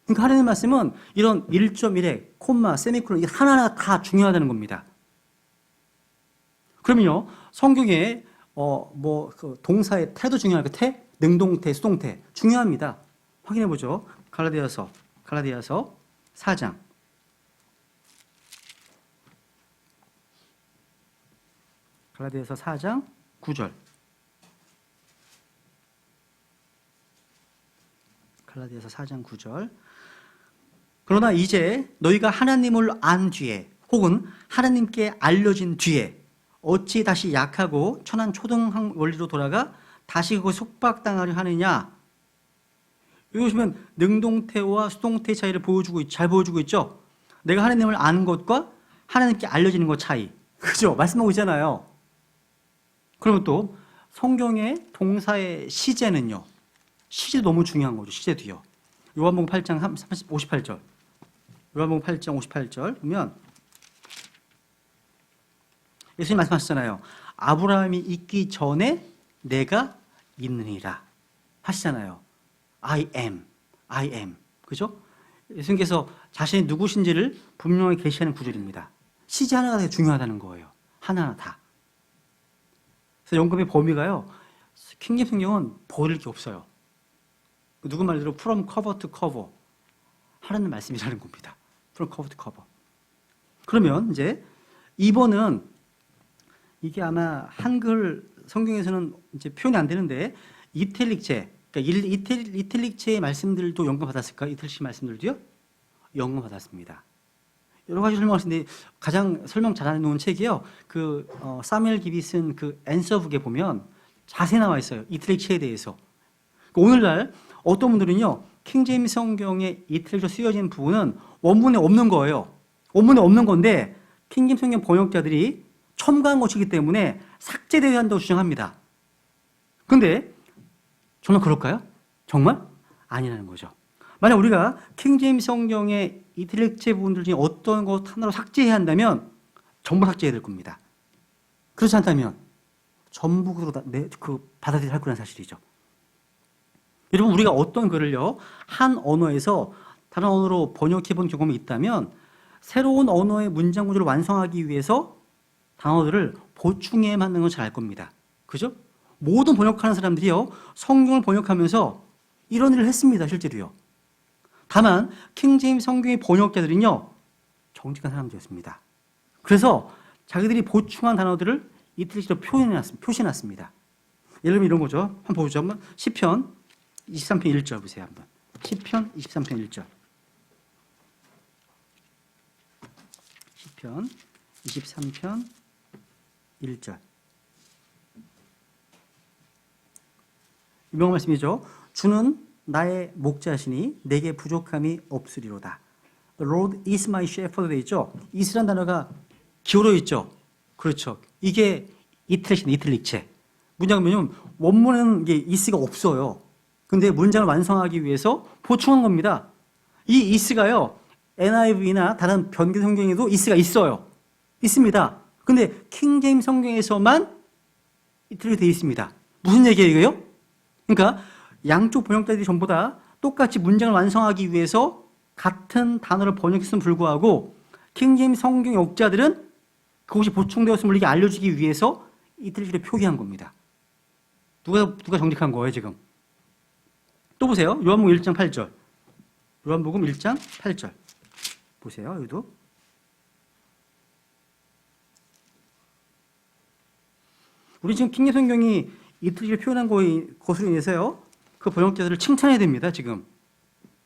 [SPEAKER 1] 그러니까 하나님의 말씀은 이런 1.1에 콤마, 세미콜론, 하나하나 다 중요하다는 겁니다. 그러면요, 성경에 그 동사의 태도 중요한 그 태, 능동태, 수동태 중요합니다. 확인해 보죠. 갈라디아서 4장. 갈라디아서 4장 9절. 갈라디아서 4장 9절. 그러나 이제 너희가 하나님을 안 뒤에 혹은 하나님께 알려진 뒤에 어찌 다시 약하고 천한 초등 원리로 돌아가 다시 그걸 속박당하려 하느냐. 여기 보시면 능동태와 수동태의 차이를 잘 보여주고 있죠. 내가 하나님을 아는 것과 하나님께 알려지는 것 차이. 그죠? 말씀하고 있잖아요. 그러면 또 성경의 동사의 시제는요. 시제도 너무 중요한 거죠. 시제도요. 요한복음 8장 58절. 요한복음 8장 58절 보면 예수님 말씀하셨잖아요. 아브라함이 있기 전에 내가 있느니라 하시잖아요. I am. 그죠? 예수님께서 자신이 누구신지를 분명히 계시하는 구절입니다. 시제 하나가 되게 중요하다는 거예요. 하나하나 다. 그래서 연금의 범위가요. 킹제임스 성경은 버릴 게 없어요. 누구 말대로 from cover to cover 하라는 말씀이라는 겁니다. from cover to cover. 그러면 이제 2번은 이게 아마 한글 성경에서는 이제 표현이 안 되는데 이탈릭체, 그러니까 이탈릭체의 말씀들도 연금 받았을까? 이탈릭체 말씀들도요? 연금 받았습니다. 여러 가지 설명하시는데 가장 설명 잘 해놓은 책이요. 사무엘 기비 쓴 그 앤서북에 보면 자세히 나와 있어요. 이탈릭체에 대해서. 오늘날 어떤 분들은요, 킹제임스 성경의 이탈릭체로 쓰여진 부분은 원문에 없는 거예요. 원문에 없는 건데 킹제임스 성경 번역자들이 첨가한 것이기 때문에 삭제되어야 한다고 주장합니다. 근데 정말 그럴까요? 정말? 아니라는 거죠. 만약 우리가 킹제임스 성경의 이탈릭체 부분들 중에 어떤 것 하나로 삭제해야 한다면 전부 삭제해야 될 겁니다. 그렇지 않다면 전부 받아들여야 할 거라는 사실이죠. 여러분, 우리가 어떤 글을요, 한 언어에서 다른 언어로 번역해 본 경험이 있다면 새로운 언어의 문장 구조를 완성하기 위해서 단어들을 보충해 맞는 건 잘 알 겁니다. 그죠? 모든 번역하는 사람들이요, 성경을 번역하면서 이런 일을 했습니다, 실제로요. 다만 킹제임스 성경의 번역자들은요, 정직한 사람들이었습니다. 그래서 자기들이 보충한 단어들을 이탈릭체로 표시해놨습니다. 예를 들면 이런 거죠. 한번 보죠. 한번 시편 23편 1절 보세요. 한번 시편 23편 1절. 시편 23편 1절. 유명한 말씀이죠. 주는 나의 목자시니 내게 부족함이 없으리로다. The Lord is my shepherd 되어 있죠. is란 단어가 기울어 있죠. 그렇죠. 이게 이탈릭체. 문장은 원문에는 이게 is가 없어요. 근데 문장을 완성하기 위해서 보충한 겁니다. 이 is가요, NIV나 다른 변기 성경에도 is가 있어요. 있습니다. 근데 킹제임스 성경에서만 이탈릭 되어 있습니다. 무슨 얘기예요, 이거요? 그러니까 양쪽 번역자들이 전부 다 똑같이 문장을 완성하기 위해서 같은 단어를 번역했음에도 불구하고 킹제임스 성경 역자들은 그것이 보충되었음을 우리에게 알려주기 위해서 이탈릭으로 표기한 겁니다. 누가 정직한 거예요, 지금? 또 보세요. 요한복음 1장 8절. 요한복음 1장 8절. 보세요, 여기도. 우리 지금 킹제임스 성경이 이탈릭으로 표현한 것으로 인해서요, 그 번역자들을 칭찬해야 됩니다, 지금.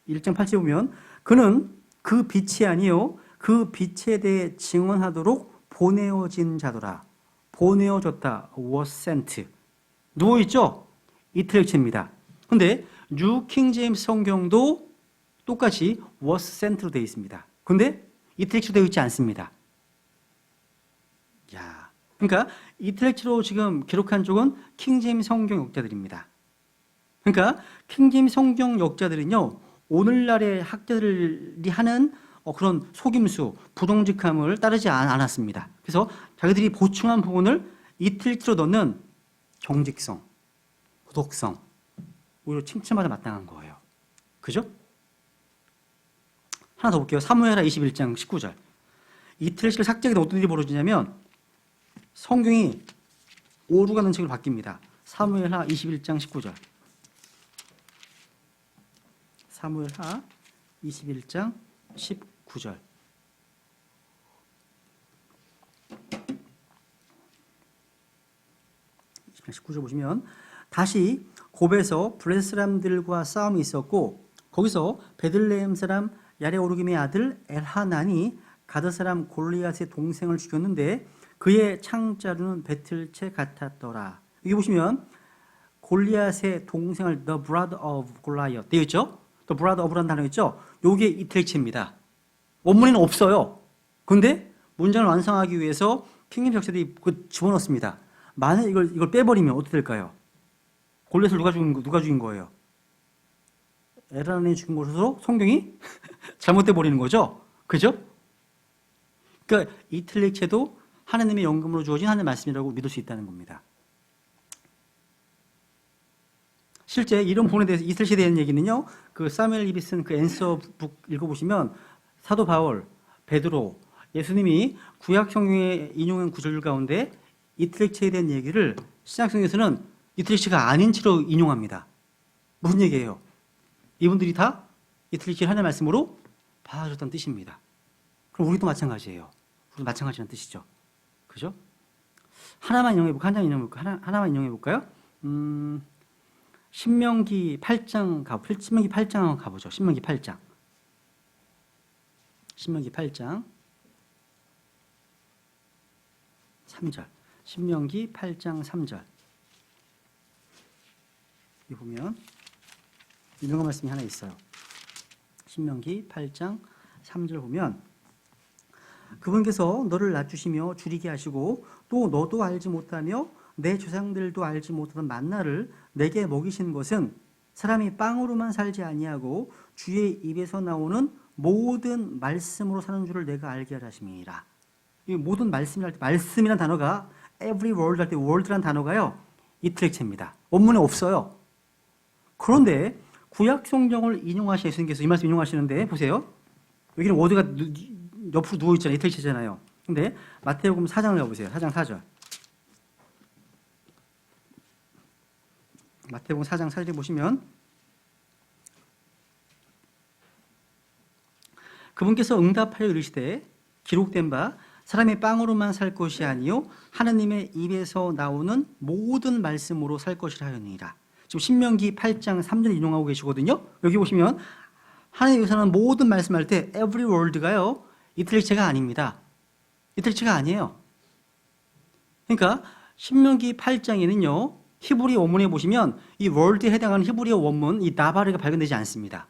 [SPEAKER 1] 1장 8절 보면 그는 그 빛이 아니요 그 빛에 대해 증언하도록 보내어진 자더라. 보내어졌다. was sent. 누워있죠? 이틀렉체입니다. 근데 뉴 킹제임스 성경도 똑같이 was sent로 되어 있습니다. 근데 이틀렉체로 되어 있지 않습니다. 야, 그러니까 이틀렉체로 지금 기록한 쪽은 킹제임스 성경 역자들입니다. 그러니까 킹제임스 성경 역자들은요, 오늘날의 학자들이 하는 그런 속임수, 부동직함을 따르지 않았습니다. 그래서 자기들이 보충한 부분을 이틀렉체로 넣는 정직성, 도덕성, 오히려 칭찬받아 마땅한 거예요. 그죠? 하나 더 볼게요. 사무엘하 21장 19절. 이틀렉체를 삭제하게 되면 어떤 일이 벌어지냐면 성경이 오류가는 책으로 바뀝니다. 사무엘하 21장 19절. 사무엘하 21장 19절. 보시면 다시 곱에서 블레셋 사람들과 싸움이 있었고 거기서 베들레헴 사람 야레오르김의 아들 엘하난이 가드 사람 골리앗의 동생을 죽였는데 그의 창자루는 배틀채 같았더라. 여기 보시면 골리앗의 동생을 the brother of Goliath 되어 있죠? the brother of라는 단어 있죠? 요게 이틀렉체입니다. 원문에는 없어요. 그런데 문장을 완성하기 위해서 킹림 적자들이 집어넣습니다. 만약 이걸 빼버리면 어떻게 될까요? 골리앗을 누가 죽인 거예요? 엘하난이 죽인 것으로 성경이 잘못돼 버리는 거죠. 그죠? 그러니까 이틀렉체도 하나님의 영감으로 주어진 하나님의 말씀이라고 믿을 수 있다는 겁니다. 실제 이런 부분에 대해서 이틀렉체에 대한 얘기는요, 그 사무엘 리비 쓴 그 앤서 북 읽어보시면 사도 바울, 베드로, 예수님이 구약 성경에 인용한 구절 가운데 이틀렉체에 대한 얘기를 신약성경에서는 이틀렉체가 아닌 채로 인용합니다. 무슨 얘기예요? 이분들이 다 이틀렉체를 하나님의 말씀으로 봐주셨다는 뜻입니다. 그럼 우리도 마찬가지예요. 우리도 마찬가지라는 뜻이죠. 그죠? 하나만 인용해볼까요? 하나만 인용해볼까요? 신명기 8장 한번 가보죠. 신명기 8장 3절. 신명기 8장 3절. 여기 보면 유명한 말씀이 하나 있어요. 신명기 8장 3절 보면 그분께서 너를 낮추시며 줄이게 하시고 또 너도 알지 못하며 내 조상들도 알지 못하던 만나를 내게 먹이신 것은 사람이 빵으로만 살지 아니하고 주의 입에서 나오는 모든 말씀으로 사는 줄을 내가 알게 하심이니라. 이 모든 말씀이랄 때 말씀이라는 단어가 every word 할 때 word라는 단어가요. 이틀렉체입니다. 원문에 없어요. 그런데 구약 성경을 인용하신 예수님께서 이 말씀 인용하시는데 보세요. 여기는 워드가 옆으로 누워 있잖아요. 이틀렉체잖아요. 근데 마태복음 4장을 가보세요. 4장 4절. 마태복음 4장 4절에 보시면 그분께서 응답하여 이르시되 기록된 바 사람의 빵으로만 살 것이 아니요 하나님의 입에서 나오는 모든 말씀으로 살 것이라 하였느니라. 지금 신명기 8장 3절 인용하고 계시거든요. 여기 보시면 하나님의 입에서 나오는 모든 말씀할 때 every word가요. 이틀렉체가 아닙니다. 이틀렉체가 아니에요. 그러니까 신명기 8장에는요. 히브리 원문에 보시면 이 word에 해당하는 히브리어 원문 이 나바르가 발견되지 않습니다.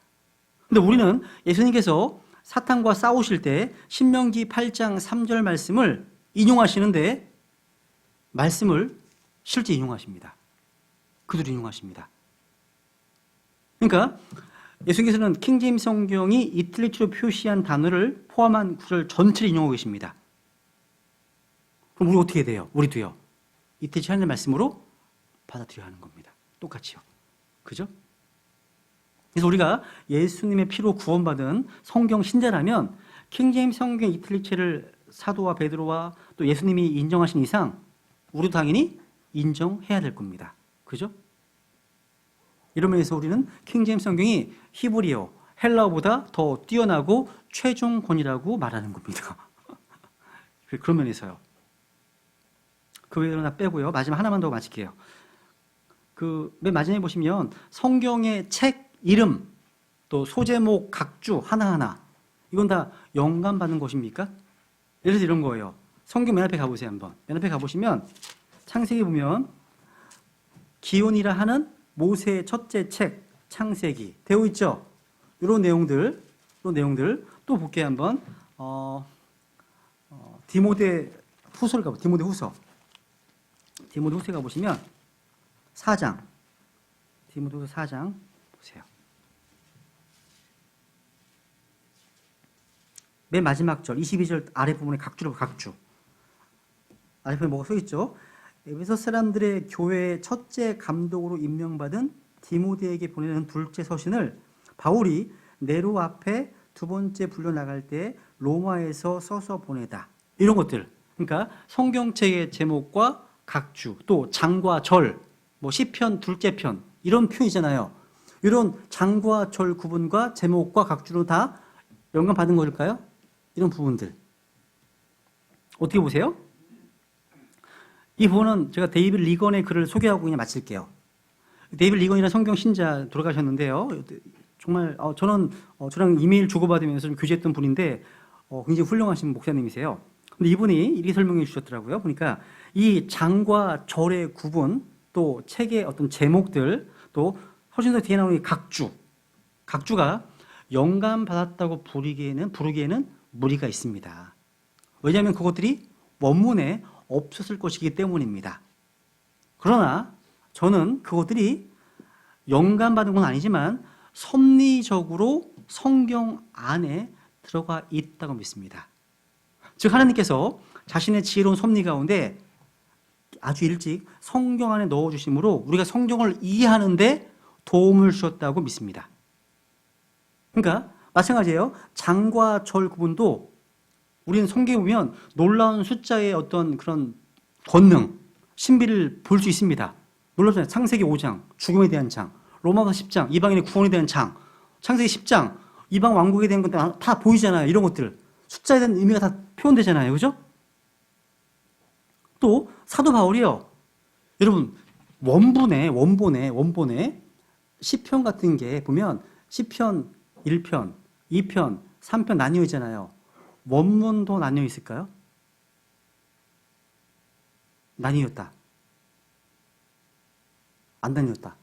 [SPEAKER 1] 근데 우리는 예수님께서 사탄과 싸우실 때 신명기 8장 3절 말씀을 인용하시는데 말씀을 실제 인용하십니다. 그대로 인용하십니다. 그러니까 예수님께서는 킹제임스 성경이 이틀렉체로 표시한 단어를 포함한 구절 전체를 인용하고 계십니다. 그럼 우리 어떻게 돼요? 우리도요. 이틀렉체 하나님의 말씀으로 받아들여야 하는 겁니다. 똑같이요. 그죠? 그래서 우리가 예수님의 피로 구원받은 성경 신자라면 킹제임스 성경 이틀렉체를 사도와 베드로와 또 예수님이 인정하신 이상 우리도 당연히 인정해야 될 겁니다. 그죠? 이런 면에서 우리는 킹제임스 성경이 히브리어, 헬라어보다 더 뛰어나고 최종권이라고 말하는 겁니다. 그런 면에서요. 그 외에는 다 빼고요. 마지막 하나만 더 마칠게요. 맨 마지막에 보시면 성경의 책 이름, 또 소제목 각주 하나하나 이건 다 영감받은 것입니까? 예를 들어서 이런 거예요. 성경 맨 앞에 가보세요. 한번. 맨 앞에 가보시면 창세기 보면 기원이라 하는 모세의 첫째 책 창세기 되어 있죠. 이런 내용들 또 볼게요. 한번 디모데 후서를 가보. 디모데 후서에 가보시면 4장. 디모데 후서 4장 보세요. 맨 마지막 절 22절 아래 부분에 각주로 각주. 아래 부분에 뭐가 써 있죠? 에베소 사람들의 교회의 첫째 감독으로 임명받은 디모데에게 보내는 둘째 서신을 바울이 네로 앞에 두 번째 불려나갈 때 로마에서 써서 보내다. 이런 것들. 그러니까 성경책의 제목과 각주, 또 장과 절, 뭐 시편 둘째 편 이런 표현이잖아요. 이런 장과 절 구분과 제목과 각주로 다 영감받은 것일까요? 이런 부분들. 어떻게 보세요? 이 부분은 제가 데이비드 리건의 글을 소개하고 그냥 마칠게요. 데이비드 리건이라는 성경 신자 돌아가셨는데요. 정말 저는 저랑 이메일 주고받으면서 좀 교제했던 분인데 굉장히 훌륭하신 목사님이세요. 근데 이분이 이렇게 설명해 주셨더라고요. 보니까 이 장과 절의 구분, 또 책의 어떤 제목들, 또 서신서 뒤에 나오는 각주가 영감받았다고 부르기에는 무리가 있습니다. 왜냐하면 그것들이 원문에 없었을 것이기 때문입니다. 그러나 저는 그것들이 영감받은 건 아니지만 섭리적으로 성경 안에 들어가 있다고 믿습니다. 즉 하나님께서 자신의 지혜로운 섭리 가운데 아주 일찍 성경 안에 넣어주심으로 우리가 성경을 이해하는데 도움을 주셨다고 믿습니다. 그러니까 마찬가지예요. 장과 절 구분도 우리는 성경에 보면 놀라운 숫자의 어떤 그런 권능, 신비를 볼 수 있습니다. 놀랍잖아요. 창세기 5장, 죽음에 대한 장, 로마서 10장, 이방인의 구원에 대한 장, 창세기 10장, 이방 왕국에 대한 것도 다 보이잖아요. 이런 것들. 숫자에 대한 의미가 다 표현되잖아요. 그죠? 또 사도 바울이요. 여러분 원본에 시편 같은 게 보면 시편 1편, 2편, 3편 나뉘어 있잖아요. 원문도 나뉘어 있을까요? 나뉘었다. 안 나뉘었다.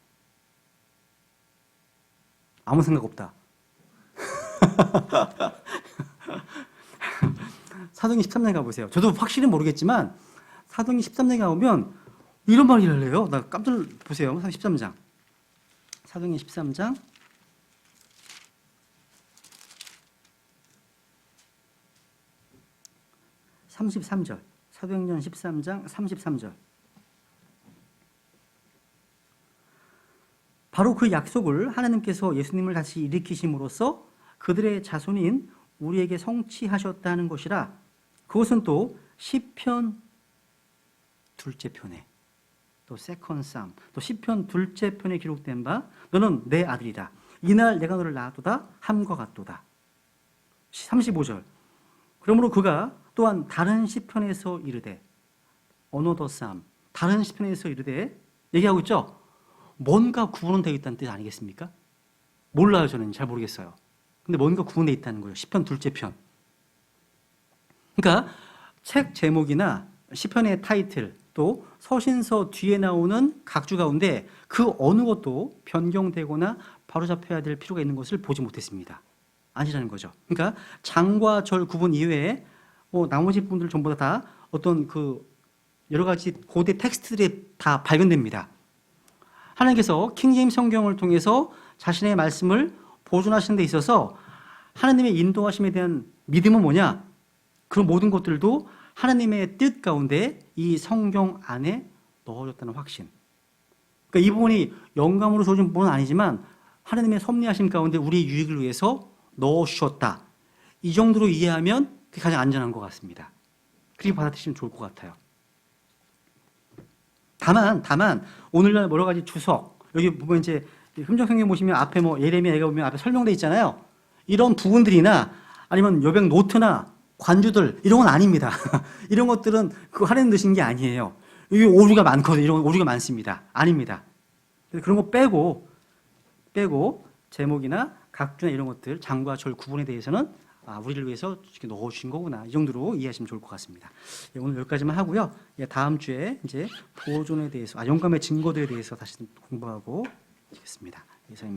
[SPEAKER 1] 아무 생각 없다. 사도행전 13장에 가보세요. 저도 확실히 모르겠지만 사도행전 13장에 가보면 이런 말을 해요. 나 깜짝 보세요. 13장. 사도행전 13장 33절. 사도행전 13장 33절. 바로 그 약속을 하나님께서 예수님을 다시 일으키심으로써 그들의 자손인 우리에게 성취하셨다는 것이라. 그것은 또 시편 둘째 편에, 또 세컨드 쌈, 또 시편 둘째 편에 기록된 바 너는 내 아들이다. 이날 내가 너를 낳았도다 함과 같도다. 35절. 그러므로 그가 또한 다른 시편에서 이르되 어너더 쌈, 다른 시편에서 이르되 얘기하고 있죠. 뭔가 구분되어 있다는 뜻 아니겠습니까? 몰라요. 저는 잘 모르겠어요. 근데 뭔가 구분되어 있다는 거예요. 시편 둘째 편. 그러니까 책 제목이나 시편의 타이틀, 또 서신서 뒤에 나오는 각주 가운데 그 어느 것도 변경되거나 바로잡혀야 될 필요가 있는 것을 보지 못했습니다. 아니라는 거죠. 그러니까 장과 절 구분 이외에 나머지 부분들 전부 다 어떤 그 여러 가지 고대 텍스트들이 다 발견됩니다. 하나님께서 킹제임스 성경을 통해서 자신의 말씀을 보존하시는 데 있어서 하나님의 인도하심에 대한 믿음은 뭐냐? 그런 모든 것들도 하나님의 뜻 가운데 이 성경 안에 넣어졌다는 확신. 그러니까 이 부분이 영감으로 주어진 부분은 아니지만 하나님의 섭리하심 가운데 우리의 유익을 위해서 넣어주셨다. 이 정도로 이해하면 그게 가장 안전한 것 같습니다. 그렇게 받아들이시면 좋을 것 같아요. 다만 오늘날 여러 가지 주석, 여기 보면 이제 흠정성경 보시면 앞에 뭐 예레미야가 보면 앞에 설명되어 있잖아요. 이런 부분들이나 아니면 여백 노트나 관주들 이런 건 아닙니다. 이런 것들은 그 하려는 뜻인 게 아니에요. 여기 오류가 많거든요. 이런 오류가 많습니다. 아닙니다. 그런 거 빼고 제목이나 각주나 이런 것들 장과 절 구분에 대해서는 우리를 위해서 이렇게 넣어주신 거구나, 이 정도로 이해하시면 좋을 것 같습니다. 예, 오늘 여기까지만 하고요. 예, 다음 주에 이제 보존에 대해서, 영감의 증거들에 대해서 다시 공부하고 있겠습니다. 이상입니다.